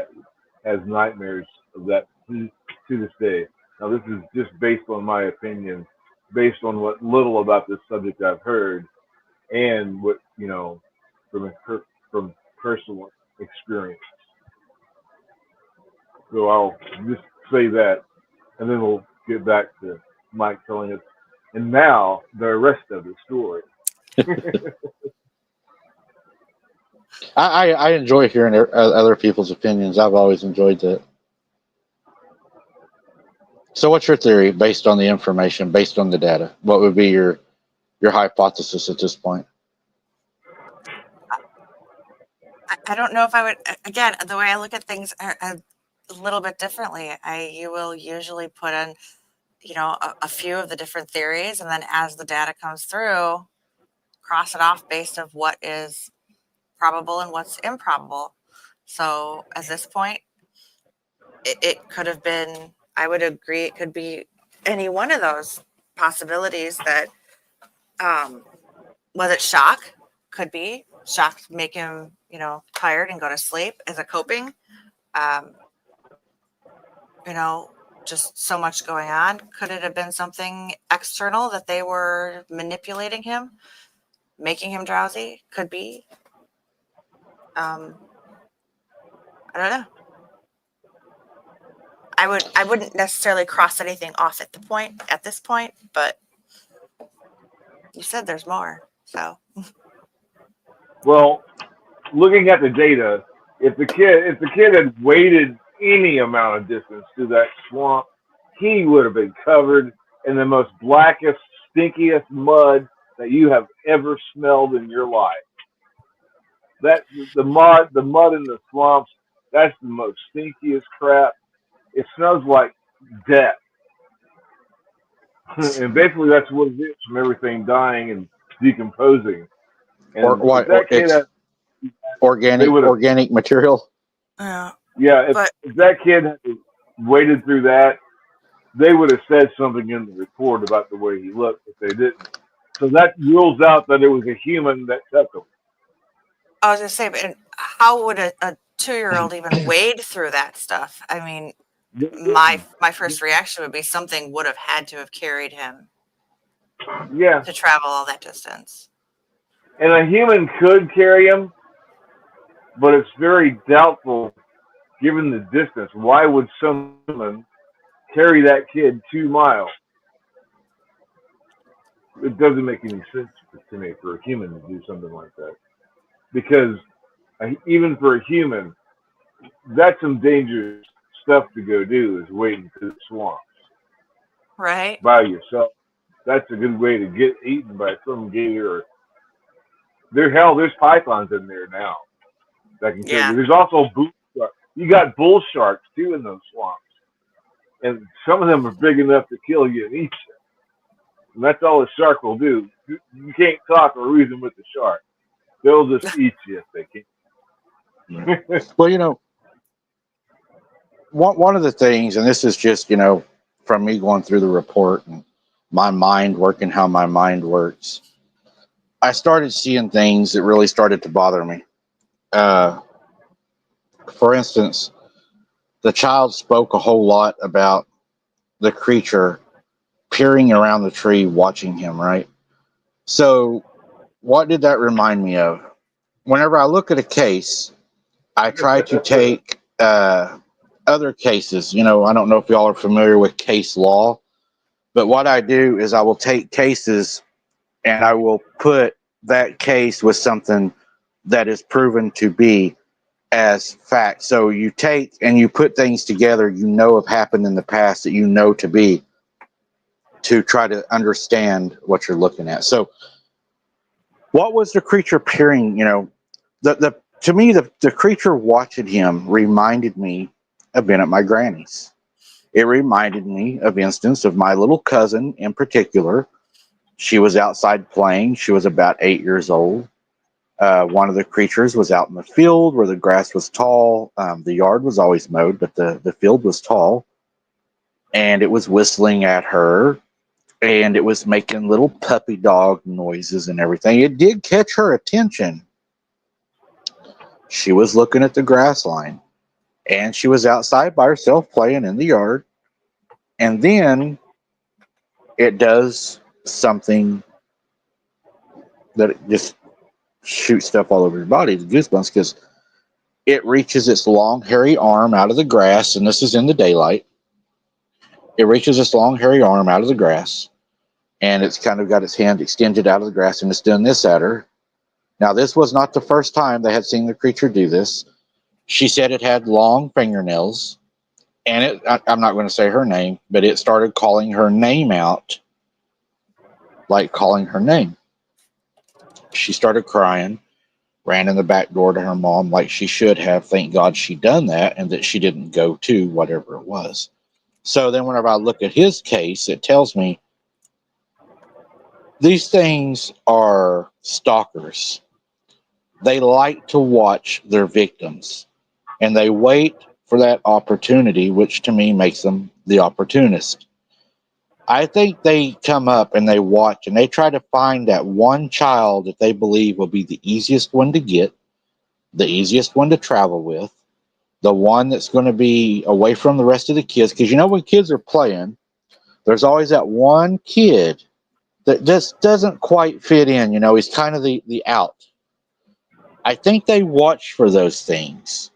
has nightmares of that to this day. Now, this is just based on my opinion, based on what little about this subject I've heard, and what from personal experience. So I'll just say that, and then we'll get back to Mike telling us, and now the rest of the story. I enjoy hearing other people's opinions. I've always enjoyed that. So what's your theory based on the information, based on the data? What would be your hypothesis at this point? I don't know if I would, again, the way I look at things are a little bit differently. You will usually put in, a few of the different theories, and then as the data comes through, cross it off based on what is probable and what's improbable. So at this point, it could have been, I would agree, it could be any one of those possibilities that, was it shock? Could be shock, make him, tired and go to sleep as a coping. Um, just so much going on. Could it have been something external that they were manipulating him, making him drowsy? Could be. I don't know. I wouldn't necessarily cross anything off at this point, but you said there's more. So Well, looking at the data, if the kid had waded any amount of distance through that swamp, he would have been covered in the most blackest, stinkiest mud that you have ever smelled in your life. That the mud in the swamps, that's the most stinkiest crap. It smells like death. And basically that's what it is from everything dying and decomposing. And Or what? that kid It's organic material. Yeah, But if that kid had waded through that, they would have said something in the report about the way he looked, but they didn't. So that rules out that it was a human that took him. I was gonna say, but how would a 2-year-old even wade through that stuff? I mean, They my didn't. first reaction would be something would have had to have carried him Yeah, to travel all that distance. and a human could carry him, but it's very doubtful given the distance. Why would someone carry that kid 2 miles? It doesn't make any sense to me for a human to do something like that. Because even for a human, that's some dangerous stuff to go do is wading through the swamp Right? by yourself. That's a good way to get eaten by some gator. Or there's pythons in there now that can kill you. Yeah. There's also bull sharks. You got bull sharks too in those swamps, and some of them are big enough to kill you and eat you. And that's all a shark will do. You can't talk or reason with the shark. They'll just eat you if they can. Well, one of the things, and this is just, from me going through the report and my mind working how my mind works, I started seeing things that really started to bother me. Uh, for instance, the child spoke a whole lot about the creature peering around the tree, watching him, right? So, what did that remind me of? Whenever I look at a case, I try to take other cases. I don't know if y'all are familiar with case law, but what I do is I will take cases and I will put that case with something that is proven to be as fact. So you take and you put things together have happened in the past that to be, to try to understand what you're looking at. So what was the creature peering? The to me the creature watching him reminded me of being at my granny's. It reminded me of instance of my little cousin in particular. She was outside playing. She was about 8 years old. One of the creatures was out in the field where the grass was tall. The yard was always mowed, but the field was tall. And it was whistling at her. And it was making little puppy dog noises and everything. It did catch her attention. She was looking at the grass line. And she was outside by herself playing in the yard. And then it does something that it just shoots stuff all over your body, the goosebumps, because it reaches its long, hairy arm out of the grass, and this is in the daylight. It reaches its long, hairy arm out of the grass, and it's kind of got its hand extended out of the grass, and it's doing this at her. Now, this was not the first time they had seen the creature do this. She said it had long fingernails, and I'm not going to say her name, but it started calling her name out, like calling her name. She started crying, ran in the back door to her mom like she should have. Thank God she done that and that she didn't go to whatever it was. So then whenever I look at his case, it tells me these things are stalkers. They like to watch their victims and they wait for that opportunity, which to me makes them the opportunist. I think they come up and they watch and they try to find that one child that they believe will be the easiest one to get, the easiest one to travel with, the one that's going to be away from the rest of the kids. Because when kids are playing, there's always that one kid that just doesn't quite fit in. He's kind of the out. I think they watch for those things.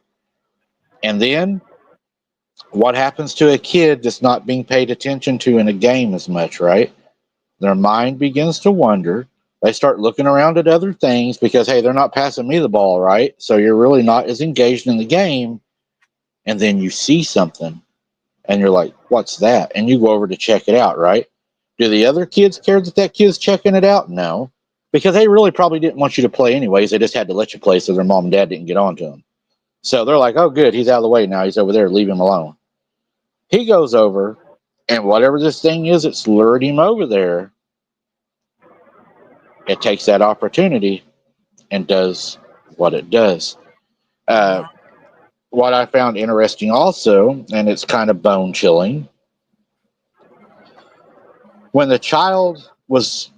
And then what happens to a kid that's not being paid attention to in a game as much, right? Their mind begins to wander. They start looking around at other things because, hey, they're not passing me the ball, right? So you're really not as engaged in the game. And then you see something and you're like, what's that? And you go over to check it out, right? Do the other kids care that kid's checking it out? No. Because they really probably didn't want you to play anyways. They just had to let you play so their mom and dad didn't get on to them. So they're like, oh, good. He's out of the way now. He's over there. Leave him alone. He goes over, and whatever this thing is, it's lured him over there. It takes that opportunity and does what it does. Uh, Mhm. what I found interesting also, and it's kind of bone chilling, when the child was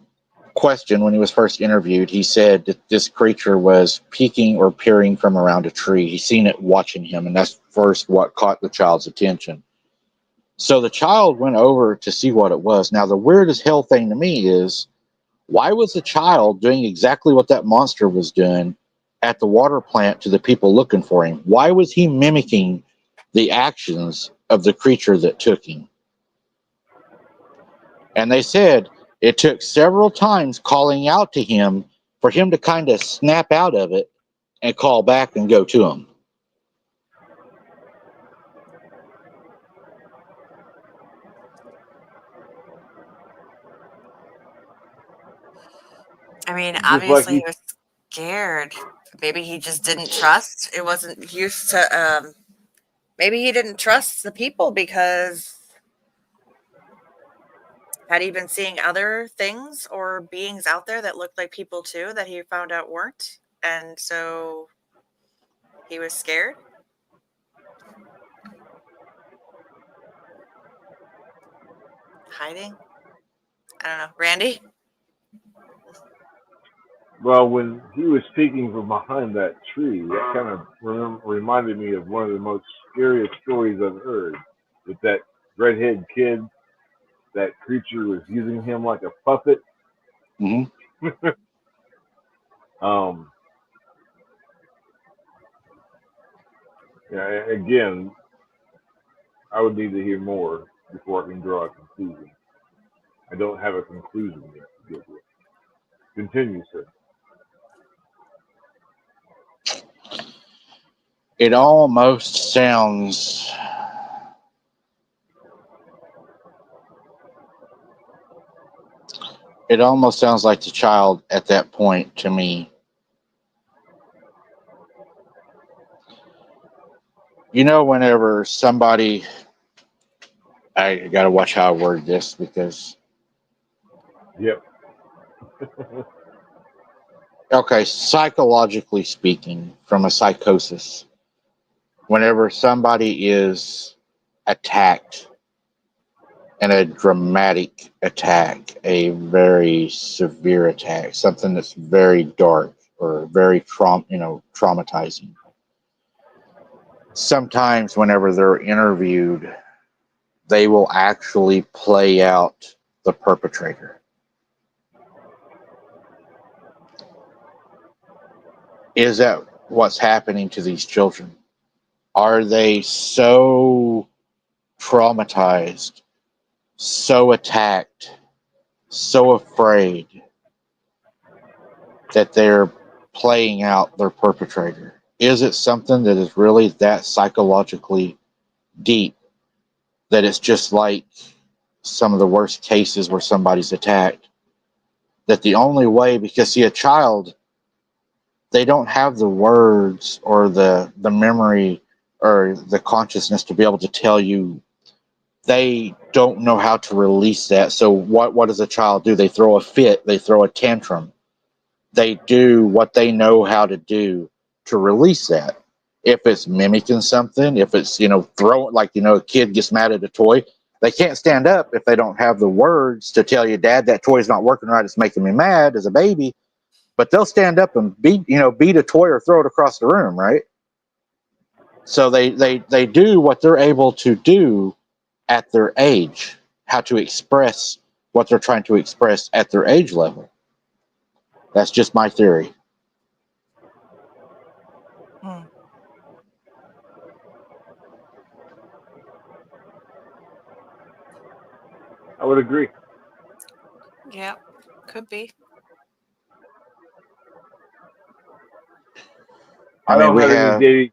questioned when he was first interviewed, he said that this creature was peeking or peering from around a tree. He seen it watching him, and that's first what caught the child's attention. So the child went over to see what it was. Now, the weirdest hell thing to me is, why was the child doing exactly what that monster was doing at the water plant to the people looking for him? Why was he mimicking the actions of the creature that took him? And they said it took several times calling out to him for him to kind of snap out of it and call back and go to him. I mean, Just like obviously you, he was scared. Maybe he just didn't trust. It wasn't used to. Maybe he didn't trust the people because had he been seeing other things or beings out there that looked like people too that he found out weren't, and so he was scared. Hiding. I don't know, Randy. well, when he was speaking from behind that tree, that kind of reminded me of one of the most scariest stories I've heard. With that redhead kid, that creature was using him like a puppet. Mm-hmm. um, yeah, again, I would need to hear more before I can draw a conclusion. I don't have a conclusion yet to give you. Continue, sir. It almost sounds. It almost sounds like the child at that point to me. You know, whenever somebody, I got to watch how I word this because, Yep. okay, psychologically speaking, from a psychosis, whenever somebody is attacked in a dramatic attack, a very severe attack, something that's very dark or very traumatizing. Sometimes whenever they're interviewed, they will actually play out the perpetrator. Is that what's happening to these children? Are they so traumatized, so attacked, so afraid that they're playing out their perpetrator? Is it something that is really that psychologically deep that it's just like some of the worst cases where somebody's attacked? That the only way, because see, a child, they don't have the words or the memory or the consciousness to be able to tell you. They don't know how to release that. So what does a child do? They throw a fit, they throw a tantrum. They do what they know how to do to release that. If it's mimicking something, if it's, throwing, like, a kid gets mad at a toy, they can't stand up if they don't have the words to tell you, Dad, that toy's not working right, it's making me mad as a baby. But they'll stand up and beat a toy or throw it across the room, right? So they do what they're able to do at their age, how to express what they're trying to express at their age level. That's just my theory. Hmm. I would agree. Yeah, could be. I I mean, don't we have any have. data.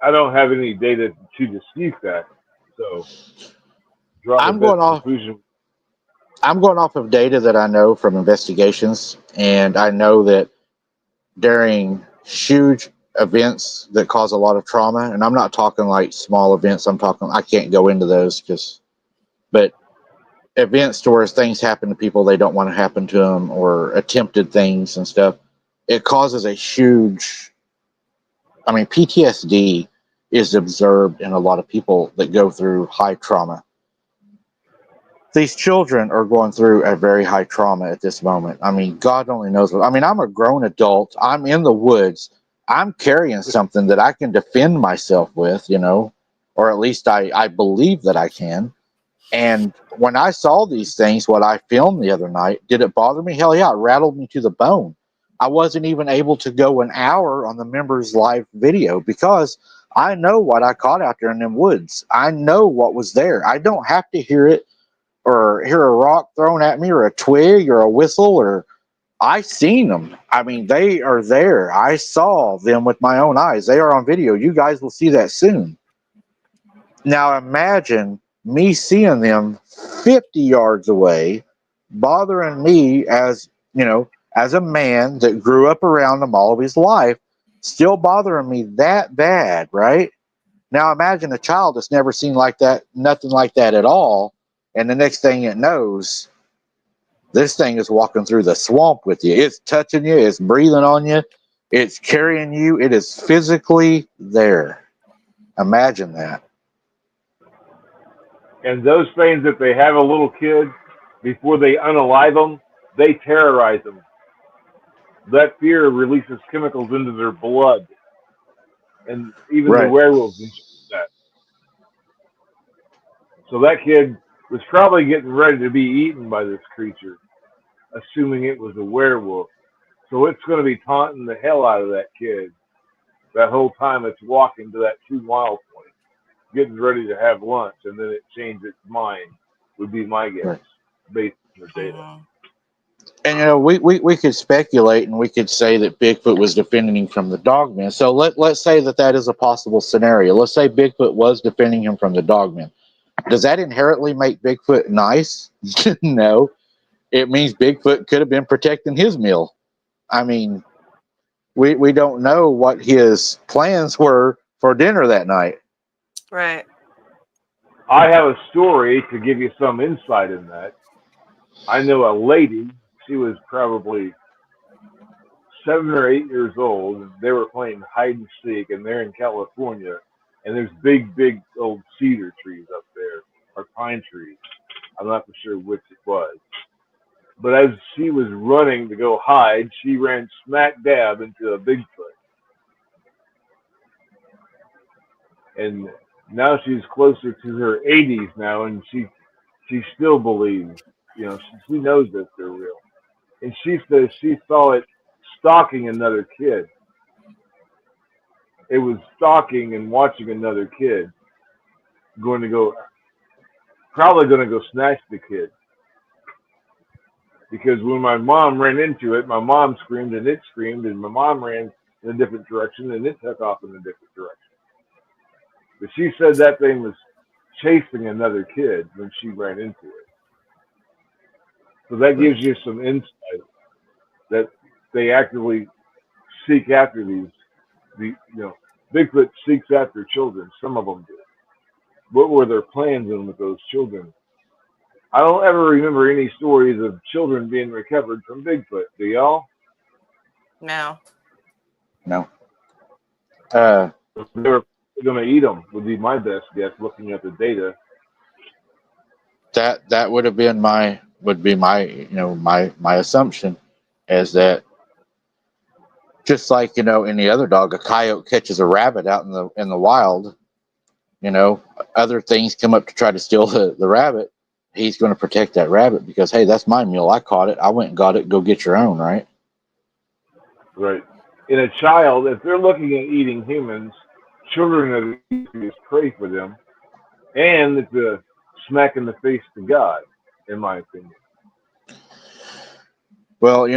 I don't have any data to dispute that. So draw the I'm best going off. conclusion. I'm going off of data that I know from investigations, and I know that during huge events that cause a lot of trauma, and I'm not talking like small events. I can't go into those but events to where things happen to people they don't want to happen to them, or attempted things and stuff, it causes a huge, PTSD is observed in a lot of people that go through high trauma. These children are going through a very high trauma at this moment. I mean, God only knows what. I mean, I'm a grown adult. I'm in the woods. I'm carrying something that I can defend myself with, or at least I believe that I can. And when I saw these things, what I filmed the other night, did it bother me? Hell yeah, it rattled me to the bone. I wasn't even able to go an hour on the members' live video because I know what I caught out there in them woods. I know what was there. I don't have to hear it or hear a rock thrown at me or a twig or a whistle, or I seen them. I mean, they are there. I saw them with my own eyes. They are on video. You guys will see that soon. Now imagine me seeing them 50 yards away, bothering me as a man that grew up around them all of his life, still bothering me that bad, right? Now imagine a child that's never seen like that, nothing like that at all, and the next thing it knows, this thing is walking through the swamp with you. It's touching you, it's breathing on you, it's carrying you, it is physically there. Imagine that. And those things, if they have a little kid, before they unalive them, they terrorize them. That fear releases chemicals into their blood. And even the Right. werewolves enjoy that. So that kid was probably getting ready to be eaten by this creature, assuming it was a werewolf. So it's going to be taunting the hell out of that kid that whole time it's walking to that 2 mile point, getting ready to have lunch, and then it changed its mind, would be my guess, Right. based on the data. Mhm. And we could speculate and we could say that Bigfoot was defending him from the dogman. So let's say that is a possible scenario. Let's say Bigfoot was defending him from the dogman. Does that inherently make Bigfoot nice? No. It means Bigfoot could have been protecting his meal. I mean, we don't know what his plans were for dinner that night. Right. I have a story to give you some insight in that. I know a lady, she was probably 7 or 8 years old, and they were playing hide and seek, and they're in California, and there's big old cedar trees up there, or pine trees. I'm not for sure which it was. But as she was running to go hide, she ran smack dab into a Bigfoot. And now she's closer to her 80s now, and she still believes, she knows that they're real. And she says she saw it stalking another kid. It was stalking and watching another kid, probably going to go snatch the kid. Because when my mom ran into it, my mom screamed and it screamed, and my mom ran in a different direction and it took off in a different direction. But she said that thing was chasing another kid when she ran into it. So that gives you some insight that they actively seek after Bigfoot seeks after children. Some of them do. What were their plans with those children? I don't ever remember any stories of children being recovered from Bigfoot. Do y'all? No. No. They're going to eat them would be my best guess, looking at the data. That would be my my assumption is that just like any other dog, a coyote catches a rabbit out in the wild, other things come up to try to steal the rabbit. He's going to protect that rabbit because, hey, that's my meal. I caught it. I went and got it. Go get your own, right? Right. In a child, if they're looking at eating humans, children are the easiest prey for them, and it's a smack in the face to God, in my opinion. Well,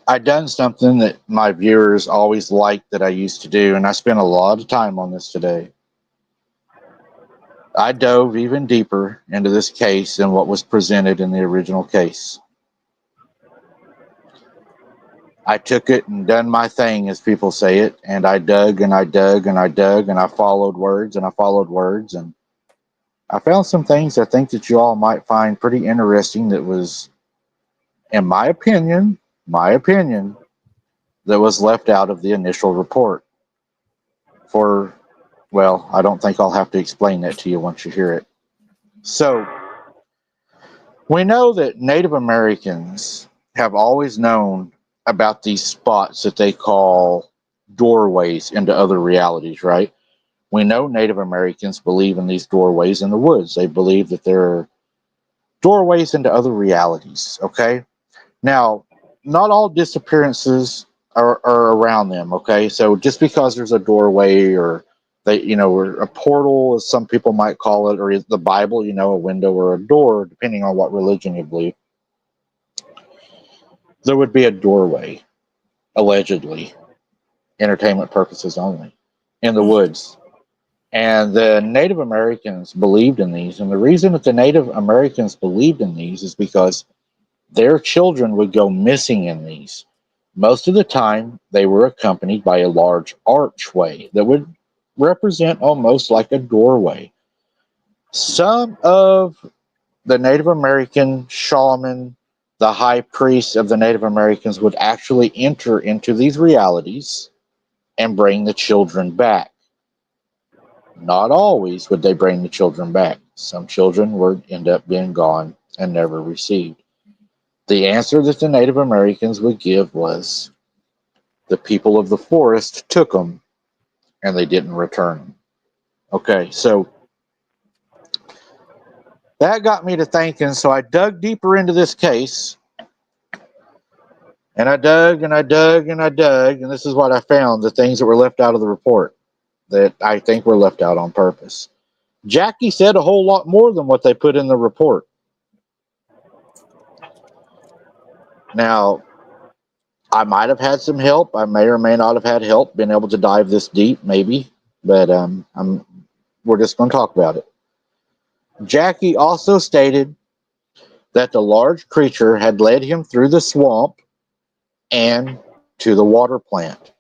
I done something that my viewers always liked that I used to do, and I spent a lot of time on this today. I dove even deeper into this case than what was presented in the original case. I took it and done my thing, as people say it, and I dug and I dug and I dug and I followed words and I followed words, and I found some things I think that you all might find pretty interesting that was, in my opinion, that was left out of the initial report. for, well, I don't think I'll have to explain that to you once you hear it. So, we know that Native Americans have always known about these spots that they call doorways into other realities, right? We know Native Americans believe in these doorways in the woods. They believe that there are doorways into other realities, okay? Now, not all disappearances are around them, okay? So just because there's a doorway or or a portal, as some people might call it, or the Bible, a window or a door, depending on what religion you believe, there would be a doorway, allegedly, entertainment purposes only, in the woods. And the Native Americans believed in these. And the reason that the Native Americans believed in these is because their children would go missing in these. Most of the time, they were accompanied by a large archway that would represent almost like a doorway. Some of the Native American shaman, the high priests of the Native Americans, would actually enter into these realities and bring the children back. Not always would they bring the children back. Some children would end up being gone and never received. The answer that the Native Americans would give was the people of the forest took them and they didn't return them. Okay, so that got me to thinking. So I dug deeper into this case, and I dug and I dug and I dug, and this is what I found, the things that were left out of the report that I think were left out on purpose. Jackie said a whole lot more than what they put in the report. Now, I might have had some help. I may or may not have had help, been able to dive this deep, maybe. But we're just going to talk about it. Jackie also stated that the large creature had led him through the swamp and to the water plant.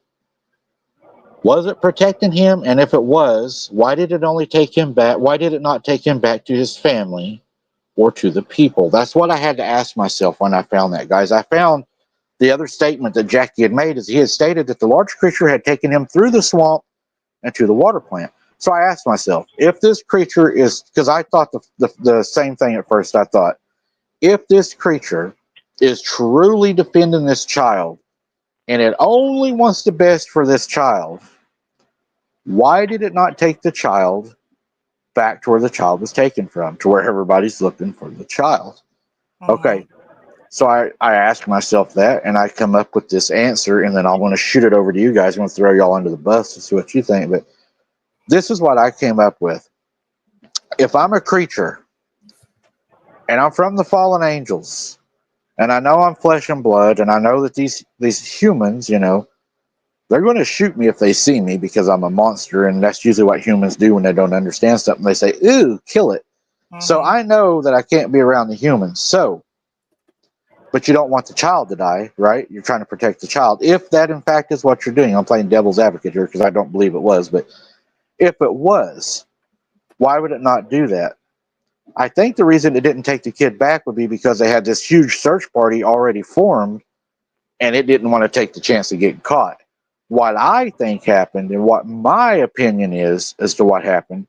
Was it protecting him? And if it was, why did it only take him back? Why did it not take him back to his family or to the people? That's what I had to ask myself when I found that, guys. I found the other statement that Jackie had made is he had stated that the large creature had taken him through the swamp and to the water plant. So I asked myself, if this creature is, because I thought the same thing at first. I thought, if this creature is truly defending this child and it only wants the best for this child, why did it not take the child back to where the child was taken from, to where everybody's looking for the child? Okay, so I asked myself that, and I come up with this answer, and then I want to shoot it over to you guys. I want to throw y'all under the bus to see what you think, but this is what I came up with. If I'm a creature, and I'm from the fallen angels, and I know I'm flesh and blood, and I know that these humans, they're going to shoot me if they see me because I'm a monster, and that's usually what humans do when they don't understand something. They say, "Ooh, kill it." So I know that I can't be around the humans. So, but you don't want the child to die, right? You're trying to protect the child. If that, in fact, is what you're doing, I'm playing devil's advocate here because I don't believe it was, but if it was, why would it not do that? I think the reason it didn't take the kid back would be because they had this huge search party already formed and it didn't want to take the chance of getting caught. What I think happened, and what my opinion is as to what happened,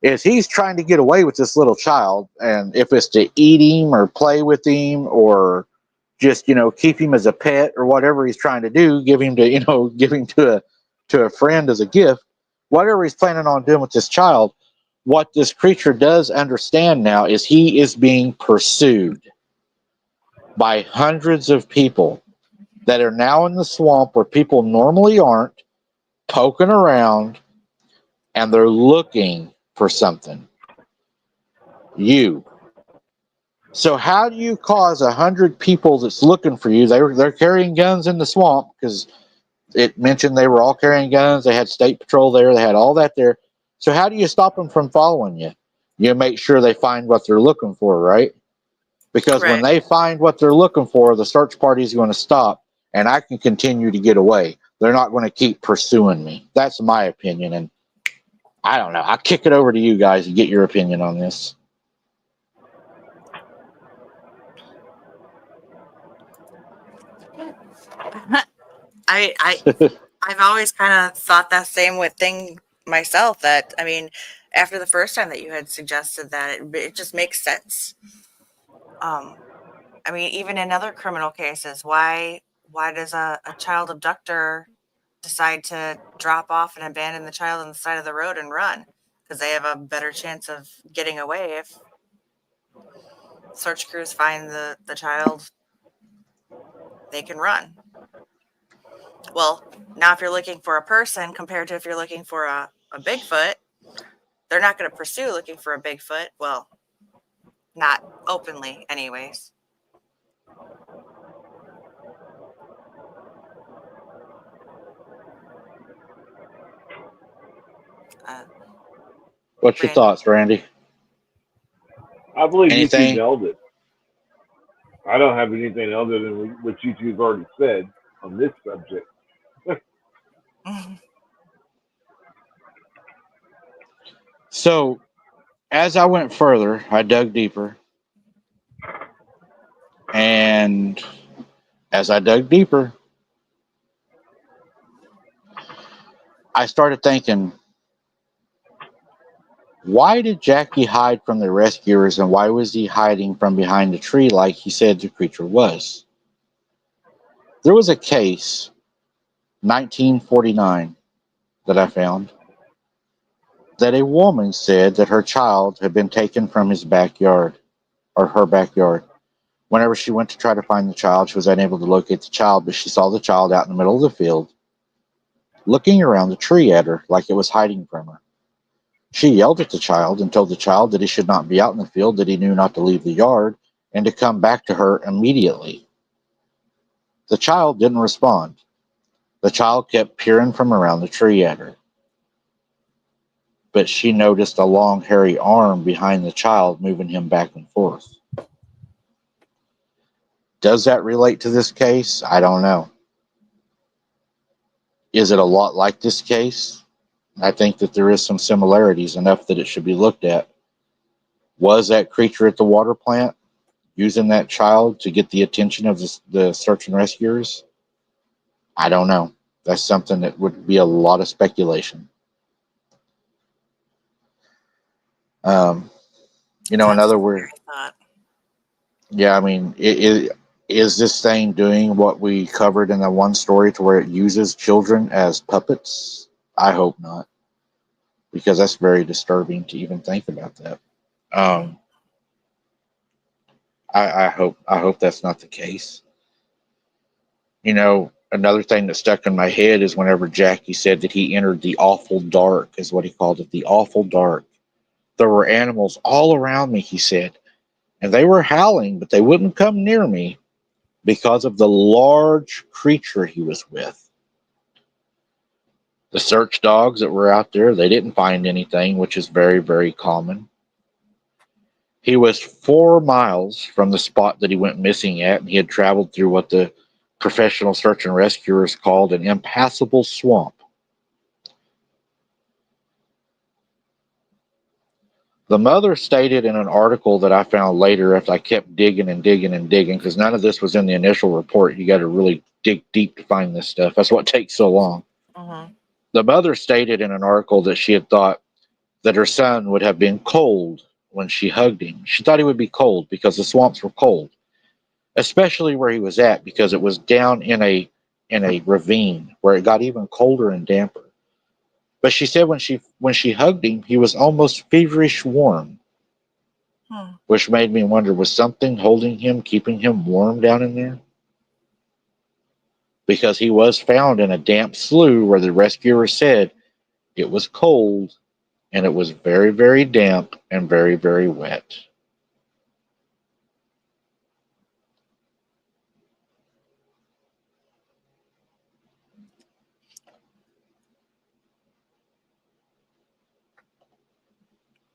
is he's trying to get away with this little child, and if it's to eat him or play with him or just keep him as a pet or whatever he's trying to do, give him to a friend as a gift, whatever he's planning on doing with this child. What this creature does understand now is he is being pursued by hundreds of people that are now in the swamp where people normally aren't, poking around, and they're looking for something. You. So how do you cause 100 people that's looking for you? They're carrying guns in the swamp because it mentioned they were all carrying guns. They had state patrol there. They had all that there. So how do you stop them from following you? You make sure they find what they're looking for, right? Because when they find what they're looking for, the search party is going to stop, and I can continue to get away. They're not going to keep pursuing me. That's my opinion, and I don't know. I'll kick it over to you guys and get your opinion on this. I I've always kind of thought that same thing myself. That, I mean, after the first time that you had suggested that, it just makes sense. I mean, even in other criminal cases, why does a child abductor decide to drop off and abandon the child on the side of the road and run? Because they have a better chance of getting away if search crews find the child, they can run. Well, now if you're looking for a person compared to if you're looking for a Bigfoot, they're not going to pursue looking for a Bigfoot. Well, not openly, anyways. Uh, What's your Randy. thoughts, Randy? I believe you two Anything? nailed it. I don't have anything other than what you two have already said on this subject. So, as I went further, I dug deeper. And as I dug deeper, I started thinking, why did Jackie hide from the rescuers and why was he hiding from behind the tree like he said the creature was? There was a case, 1949, that I found that a woman said that her child had been taken from his backyard or her backyard. Whenever she went to try to find the child, she was unable to locate the child, but she saw the child out in the middle of the field, looking around the tree at her like it was hiding from her. She yelled at the child and told the child that he should not be out in the field, that he knew not to leave the yard, and to come back to her immediately. The child didn't respond. The child kept peering from around the tree at her, but she noticed a long, hairy arm behind the child moving him back and forth. Does that relate to this case? I don't know. Is it a lot like this case? I think that there is some similarities enough that it should be looked at. Was that creature at the water plant using that child to get the attention of the search and rescuers? I don't know. That's something that would be a lot of speculation. Um, in That's other a words, scary thought. yeah, I mean, is this thing doing what we covered in that one story to where it uses children as puppets? I hope not, because that's very disturbing to even think about that. Um, I hope that's not the case. Another thing that stuck in my head is whenever Jackie said that he entered the awful dark, is what he called it, the awful dark. There were animals all around me, he said, and they were howling, but they wouldn't come near me because of the large creature he was with. The search dogs that were out there, they didn't find anything, which is very, very common. He was 4 miles from the spot that he went missing at, and he had traveled through what the professional search and rescuers called an impassable swamp. The mother stated in an article that I found later, after I kept digging and digging and digging, because none of this was in the initial report. You got to really dig deep to find this stuff. That's what takes so long. Mm-hmm. The mother stated in an article that she had thought that her son would have been cold when she hugged him. She thought he would be cold because the swamps were cold, especially where he was at, because it was down in a ravine where it got even colder and damper. But she said when she hugged him, he was almost feverish warm, Hmm. which made me wonder, was something holding him, keeping him warm down in there? Because he was found in a damp slough where the rescuers said it was cold and it was very, very damp and very, very wet.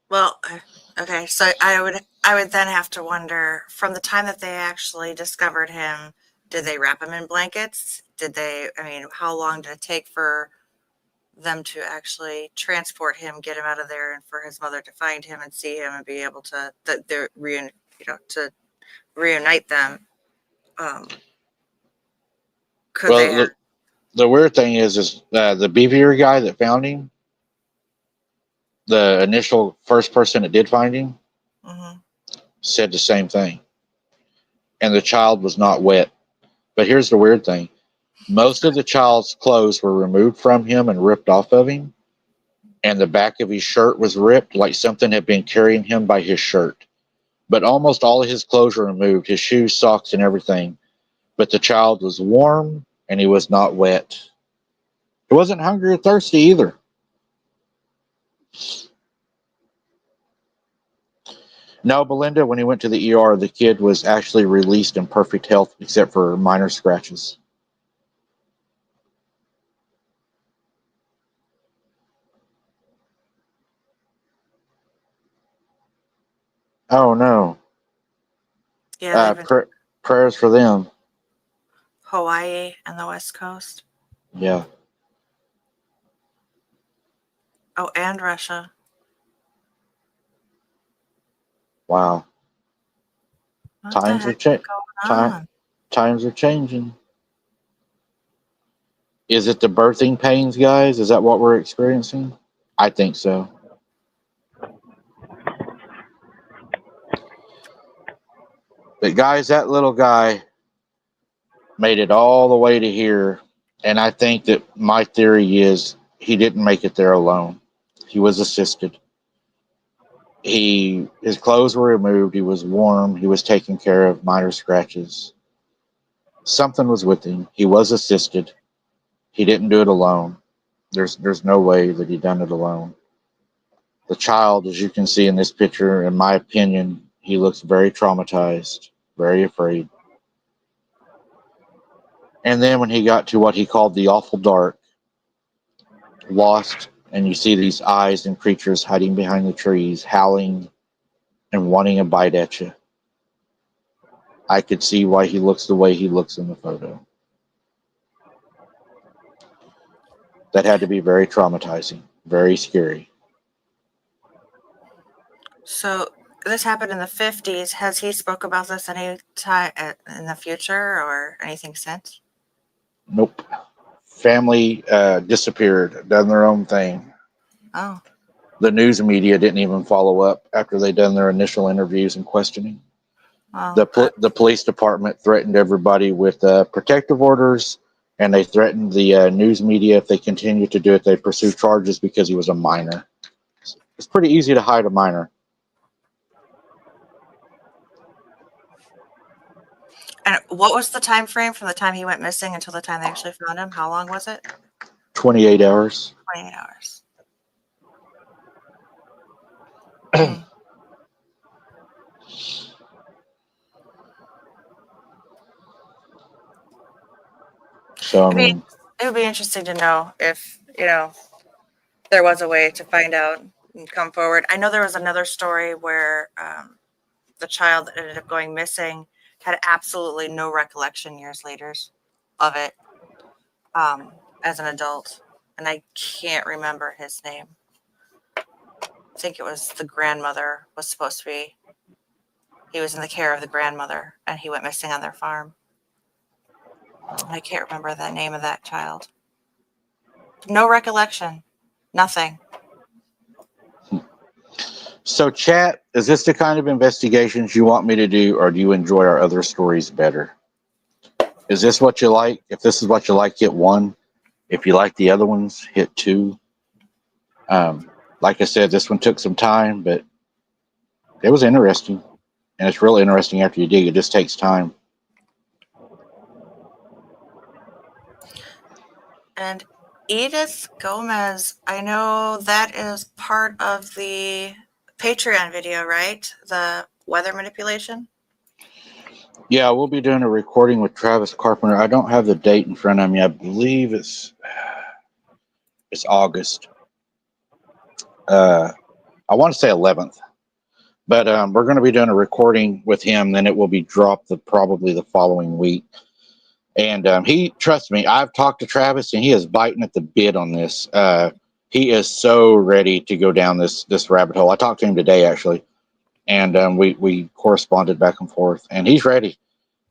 Well, okay, so I would then have to wonder, from the time that they actually discovered him, did they wrap him in blankets? Did they, I mean, how long did it take for them to actually transport him, get him out of there, and for his mother to find him and see him and be able to to reunite them? Um, could they Well, have? The weird thing is the beaver guy that found him, the initial first person that did find him, Mm-hmm. said the same thing. And the child was not wet. But here's the weird thing. Most of the child's clothes were removed from him and ripped off of him. And the back of his shirt was ripped like something had been carrying him by his shirt. But almost all of his clothes were removed, his shoes, socks, and everything. But the child was warm and he was not wet. He wasn't hungry or thirsty either. No, Belinda, when he went to the ER, the kid was actually released in perfect health except for minor scratches. Oh, no. Yeah, they've been Prayers for them. Hawaii and the West Coast. Yeah. Oh, and Russia. Wow. What Times the are heck is going on? Times are changing. Is it the birthing pains, guys? Is that what we're experiencing? I think so. But guys, that little guy made it all the way to here, and I think that my theory is he didn't make it there alone. He was assisted. His clothes were removed. He was warm. He was taken care of. Minor scratches. Something was with him. He was assisted. He didn't do it alone. There's no way that he done it alone. The child, as you can see in this picture, in my opinion, he looks very traumatized, very afraid. And then when he got to what he called the awful dark, lost, and you see these eyes and creatures hiding behind the trees, howling and wanting a bite at you, I could see why he looks the way he looks in the photo. That had to be very traumatizing, very scary. So this happened in the 50s. Has he spoke about this any time in the future or anything since? Nope. Family disappeared, done their own thing. Oh. The news media didn't even follow up after they done their initial interviews and questioning. Well, The police department threatened everybody with protective orders, and they threatened the news media if they continued to do it, they'd pursue charges because he was a minor. It's pretty easy to hide a minor. and what was the time frame from the time he went missing until the time they actually found him? How long was it? 28 hours. 28 hours. So, I mean, it would be interesting to know if, there was a way to find out and come forward. I know there was another story where the child that ended up going missing had absolutely no recollection years later of it as an adult. And I can't remember his name. I think it was the grandmother was supposed to be. He was in the care of the grandmother and he went missing on their farm. I can't remember the name of that child. No recollection. Nothing. so chat, is this the kind of investigations you want me to do, or do you enjoy our other stories better? Is this what you like? If this is what you like, hit 1. If you like the other ones, hit 2. Like I said, this one took some time, but it was interesting. And it's real interesting after you dig. It just takes time. And Edith Gomez, I know that is part of the Patreon video, right? The weather manipulation? Yeah, we'll be doing a recording with Travis Carpenter. I don't have the date in front of me. I believe it's August. I want to say 11th. But we're going to be doing a recording with him. Then it will be dropped probably the following week. And trust me, I've talked to Travis, and he is biting at the bit on this. He is so ready to go down this rabbit hole. I talked to him today, actually, and we corresponded back and forth, and he's ready.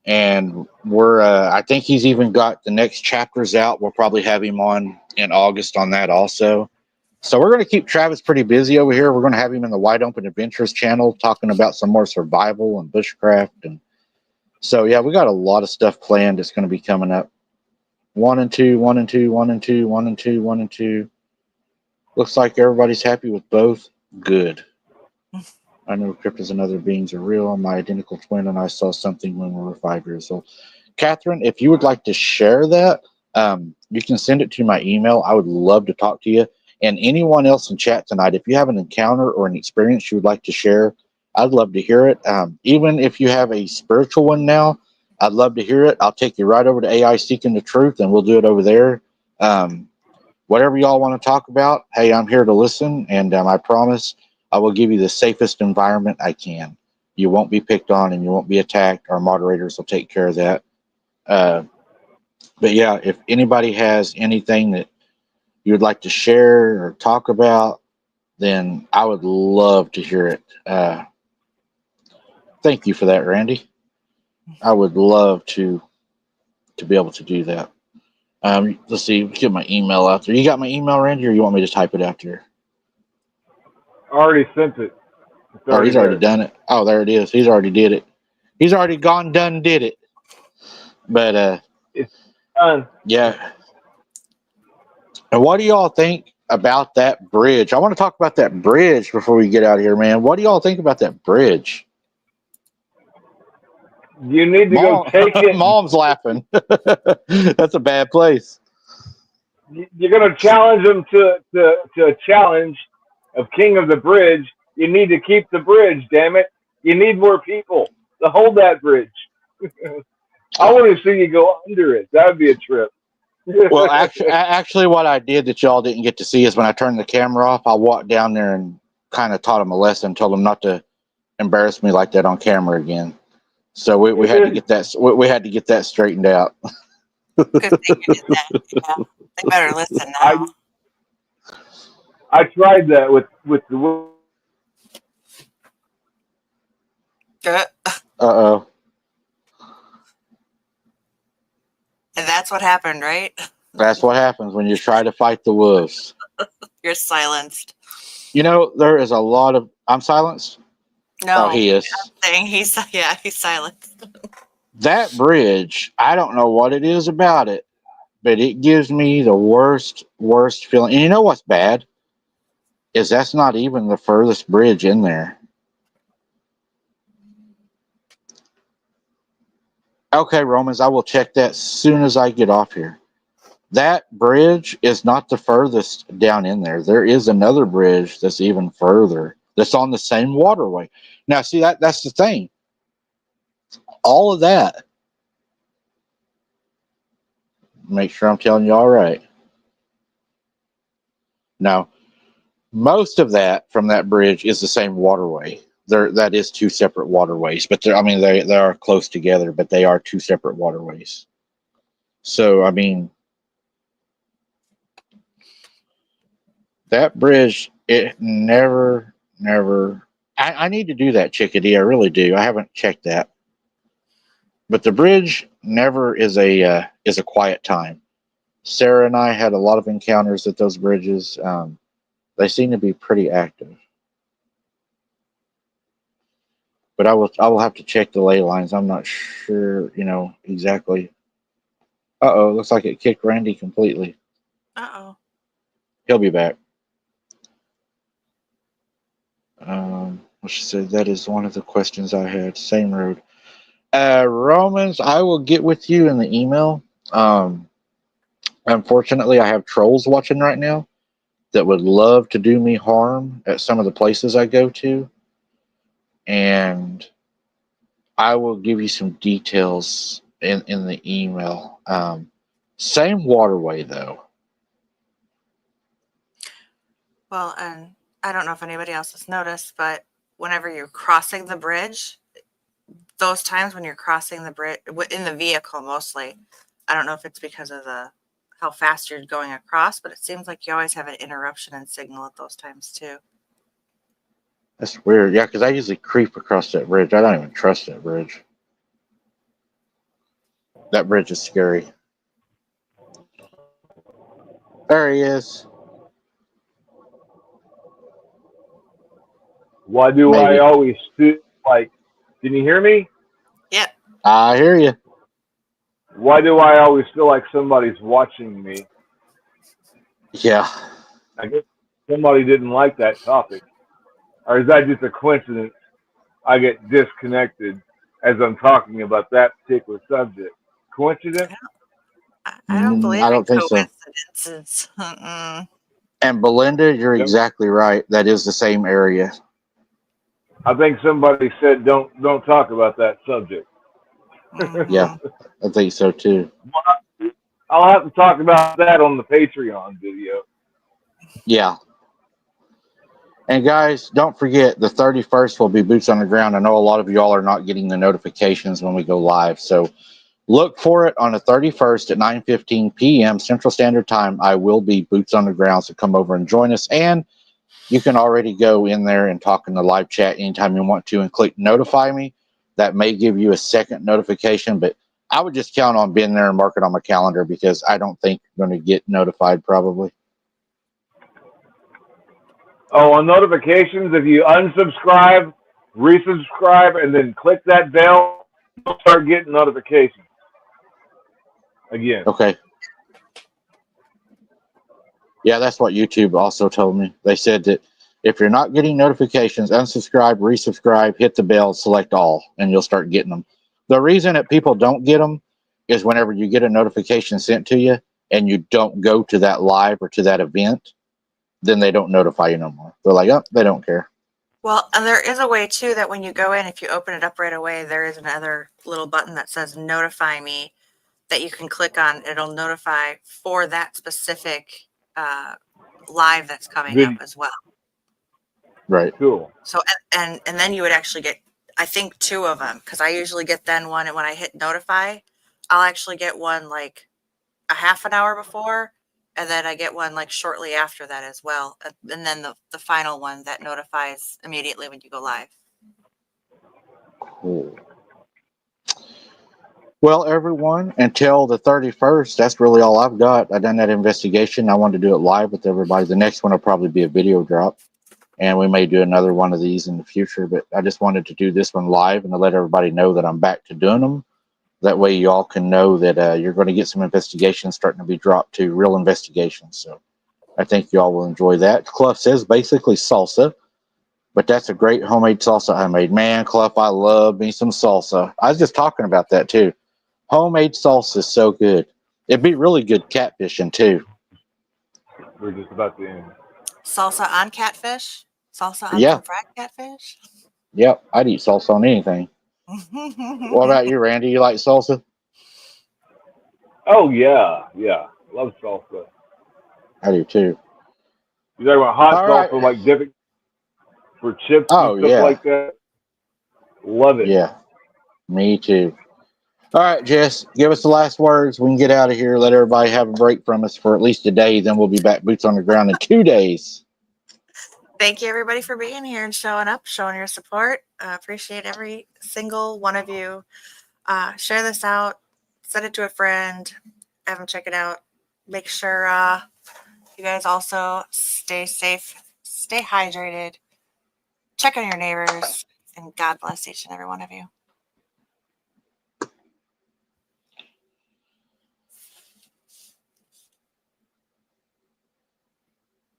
and we're I think he's even got the next chapters out. We'll probably have him on in August on that also. So we're going to keep Travis pretty busy over here. We're going to have him in the Wide Open Adventures channel talking about some more survival and bushcraft. And so, yeah, we got a lot of stuff planned that's going to be coming up. 1 and 2, 1 and 2, 1 and 2, 1 and 2, 1 and 2. Looks like everybody's happy with both. Good. I know cryptids and other beings are real. My identical twin and I saw something when we were 5 years old. Catherine, if you would like to share that, you can send it to my email. I would love to talk to you. And anyone else in chat tonight, if you have an encounter or an experience you would like to share, I'd love to hear it. Even if you have a spiritual one now, I'd love to hear it. I'll take you right over to AI Seeking the Truth, and we'll do it over there. Whatever y'all want to talk about, hey, I'm here to listen, and I promise I will give you the safest environment I can. You won't be picked on, and you won't be attacked. Our moderators will take care of that. But yeah, if anybody has anything that you would like to share or talk about, then I would love to hear it. Thank you for that, Randy. I would love to be able to do that. Let's see, get my email out there. You got my email, Randy, or you want me to type it out there? I already sent it. Oh, he's already done it. Oh, there it is. He's already did it. He's already gone, done, did it. But it's done. Yeah. And what do y'all think about that bridge? I want to talk about that bridge before we get out of here, man. What do y'all think about that bridge? You need to go take it. Mom's laughing. That's a bad place. You're going to challenge them to a challenge of King of the Bridge. You need to keep the bridge, damn it. You need more people to hold that bridge. I want to see you go under it. That would be a trip. Well, actually, what I did that y'all didn't get to see is when I turned the camera off, I walked down there and kind of taught them a lesson, told them not to embarrass me like that on camera again. So we had to get that straightened out. Good thing you did that. Yeah. They better listen now. I tried that with the. Uh-oh. And that's what happened, right? That's what happens when you try to fight the wolves. You're silenced. You know, there is a lot of... I'm silenced? No. Oh, he is. I'm saying he's silenced. That bridge, I don't know what it is about it, but it gives me the worst feeling. And you know what's bad? Is that's not even the furthest bridge in there. Okay, Romans, I will check that as soon as I get off here. That bridge is not the furthest down in there. There is another bridge that's even further, that's on the same waterway. Now, see, that's the thing. All of that. Make sure I'm telling you all right. Now, most of that from that bridge is the same waterway. That is two separate waterways, but they are close together, but they are two separate waterways. So, I mean, that bridge, it never. I need to do that, Chickadee. I really do. I haven't checked that, but the bridge never is a quiet time. Sarah and I had a lot of encounters at those bridges. They seem to be pretty active. But I will have to check the ley lines. I'm not sure, exactly. Uh-oh, looks like it kicked Randy completely. Uh-oh. He'll be back. She said that is one of the questions I had. Same road. Romans, I will get with you in the email. Unfortunately, I have trolls watching right now that would love to do me harm at some of the places I go to. And I will give you some details in the email. Same waterway, though. Well, and I don't know if anybody else has noticed, but whenever you're crossing the bridge, those times when you're crossing the bridge in the vehicle mostly, I don't know if it's because of how fast you're going across, but it seems like you always have an interruption in signal at those times too. That's weird. Yeah, because I usually creep across that bridge. I don't even trust that bridge. That bridge is scary. There he is. Why do I Maybe. always feel like? Can you hear me? Yep. I hear you. Why do I always feel like somebody's watching me? Yeah. I guess somebody didn't like that topic, or is that just a coincidence? I get disconnected as I'm talking about that particular subject. Coincidence? I don't believe I in don't think so. coincidences. Mm-mm. And Belinda, you're Yep. exactly right. That is the same area. I think somebody said don't talk about that subject. Yeah, Mm-hmm. I think so too. I'll have to talk about that on the Patreon video. Yeah. And guys, don't forget the 31st will be Boots on the Ground. I know a lot of y'all are not getting the notifications when we go live. So look for it on the 31st at 9:15 p.m. Central Standard Time. I will be Boots on the Ground. So come over and join us. And you can already go in there and talk in the live chat anytime you want to and click notify me. That may give you a second notification, but I would just count on being there and mark it on my calendar because I don't think I'm going to get notified probably. Oh, on notifications, if you unsubscribe, resubscribe, and then click that bell, you'll start getting notifications again. Okay. Yeah, that's what YouTube also told me. They said that if you're not getting notifications, unsubscribe, resubscribe, hit the bell, select all, and you'll start getting them. The reason that people don't get them is whenever you get a notification sent to you and you don't go to that live or to that event, then they don't notify you no more. They're like, oh, they don't care. Well, and there is a way too that when you go in, if you open it up right away, there is another little button that says notify me that you can click on. It'll notify for that specific live that's coming up Video. as well. Right. Cool. So and then you would actually get, I think, 2 of them, because I usually get then one, and when I hit notify, I'll actually get one like a half an hour before, and then I get one like shortly after that as well, and then the final one that notifies immediately when you go live. Cool. Well, everyone, until the 31st, that's really all I've got. I done that investigation. I wanted to do it live with everybody. The next one will probably be a video drop, and we may do another one of these in the future. But I just wanted to do this one live and to let everybody know that I'm back to doing them. That way, y'all can know that you're going to get some investigations starting to be dropped too, real investigations. So I think y'all will enjoy that. Clough says basically salsa, but that's a great homemade salsa I made. Man, Clough, I love me some salsa. I was just talking about that too. Homemade salsa is so good. It'd be really good catfishing too. We're just about to end. Salsa on catfish? Salsa on Yeah, some fried catfish? yep. I'd eat salsa on anything. What about you, Randy? You like salsa? Oh yeah, yeah. Love salsa. I do too. You talking about hot All right. salsa like dipping for chips and Oh stuff yeah, like that? Love it. yeah. Me too. All right, Jess, give us the last words. We can get out of here. Let everybody have a break from us for at least a day. Then we'll be back boots on the ground in 2 days. Thank you, everybody, for being here and showing up, showing your support. Appreciate every single one of you. Share this out, send it to a friend, have them check it out. Make sure you guys also stay safe, stay hydrated, check on your neighbors, and God bless each and every one of you.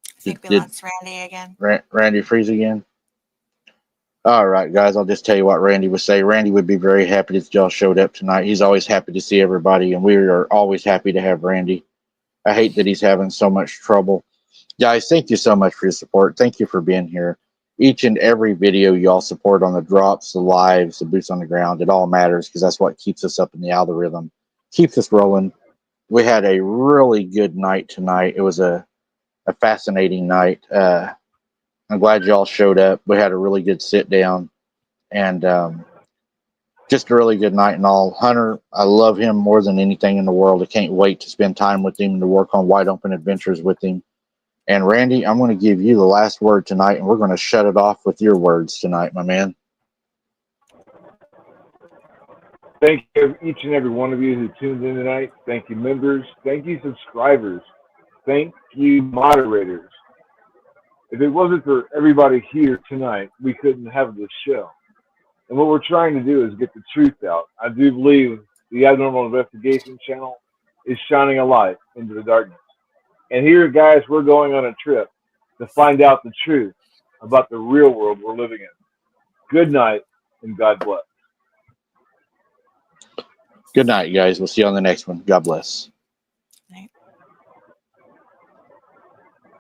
I think we Did lost Randy again. Randy freeze again? All right, guys, I'll just tell you what Randy would say. Randy would be very happy that y'all showed up tonight. He's always happy to see everybody, and we are always happy to have Randy. I hate that he's having so much trouble. Guys, thank you so much for your support. Thank you for being here. Each and every video y'all support on the drops, the lives, the boots on the ground, it all matters because that's what keeps us up in the algorithm, keeps us rolling. We had a really good night tonight. It was a fascinating night. I'm glad y'all showed up. We had a really good sit down and just a really good night and all. Hunter, I love him more than anything in the world. I can't wait to spend time with him and to work on wide open adventures with him. And Randy, I'm going to give you the last word tonight, and we're going to shut it off with your words tonight, my man. Thank you, each and every one of you who tuned in tonight. Thank you, members. Thank you, subscribers. Thank you, moderators. If it wasn't for everybody here tonight, we couldn't have this show. And what we're trying to do is get the truth out. I do believe the Abnormal Investigation channel is shining a light into the darkness. And here, guys, we're going on a trip to find out the truth about the real world we're living in. Good night, and God bless. Good night, guys. We'll see you on the next one. God bless.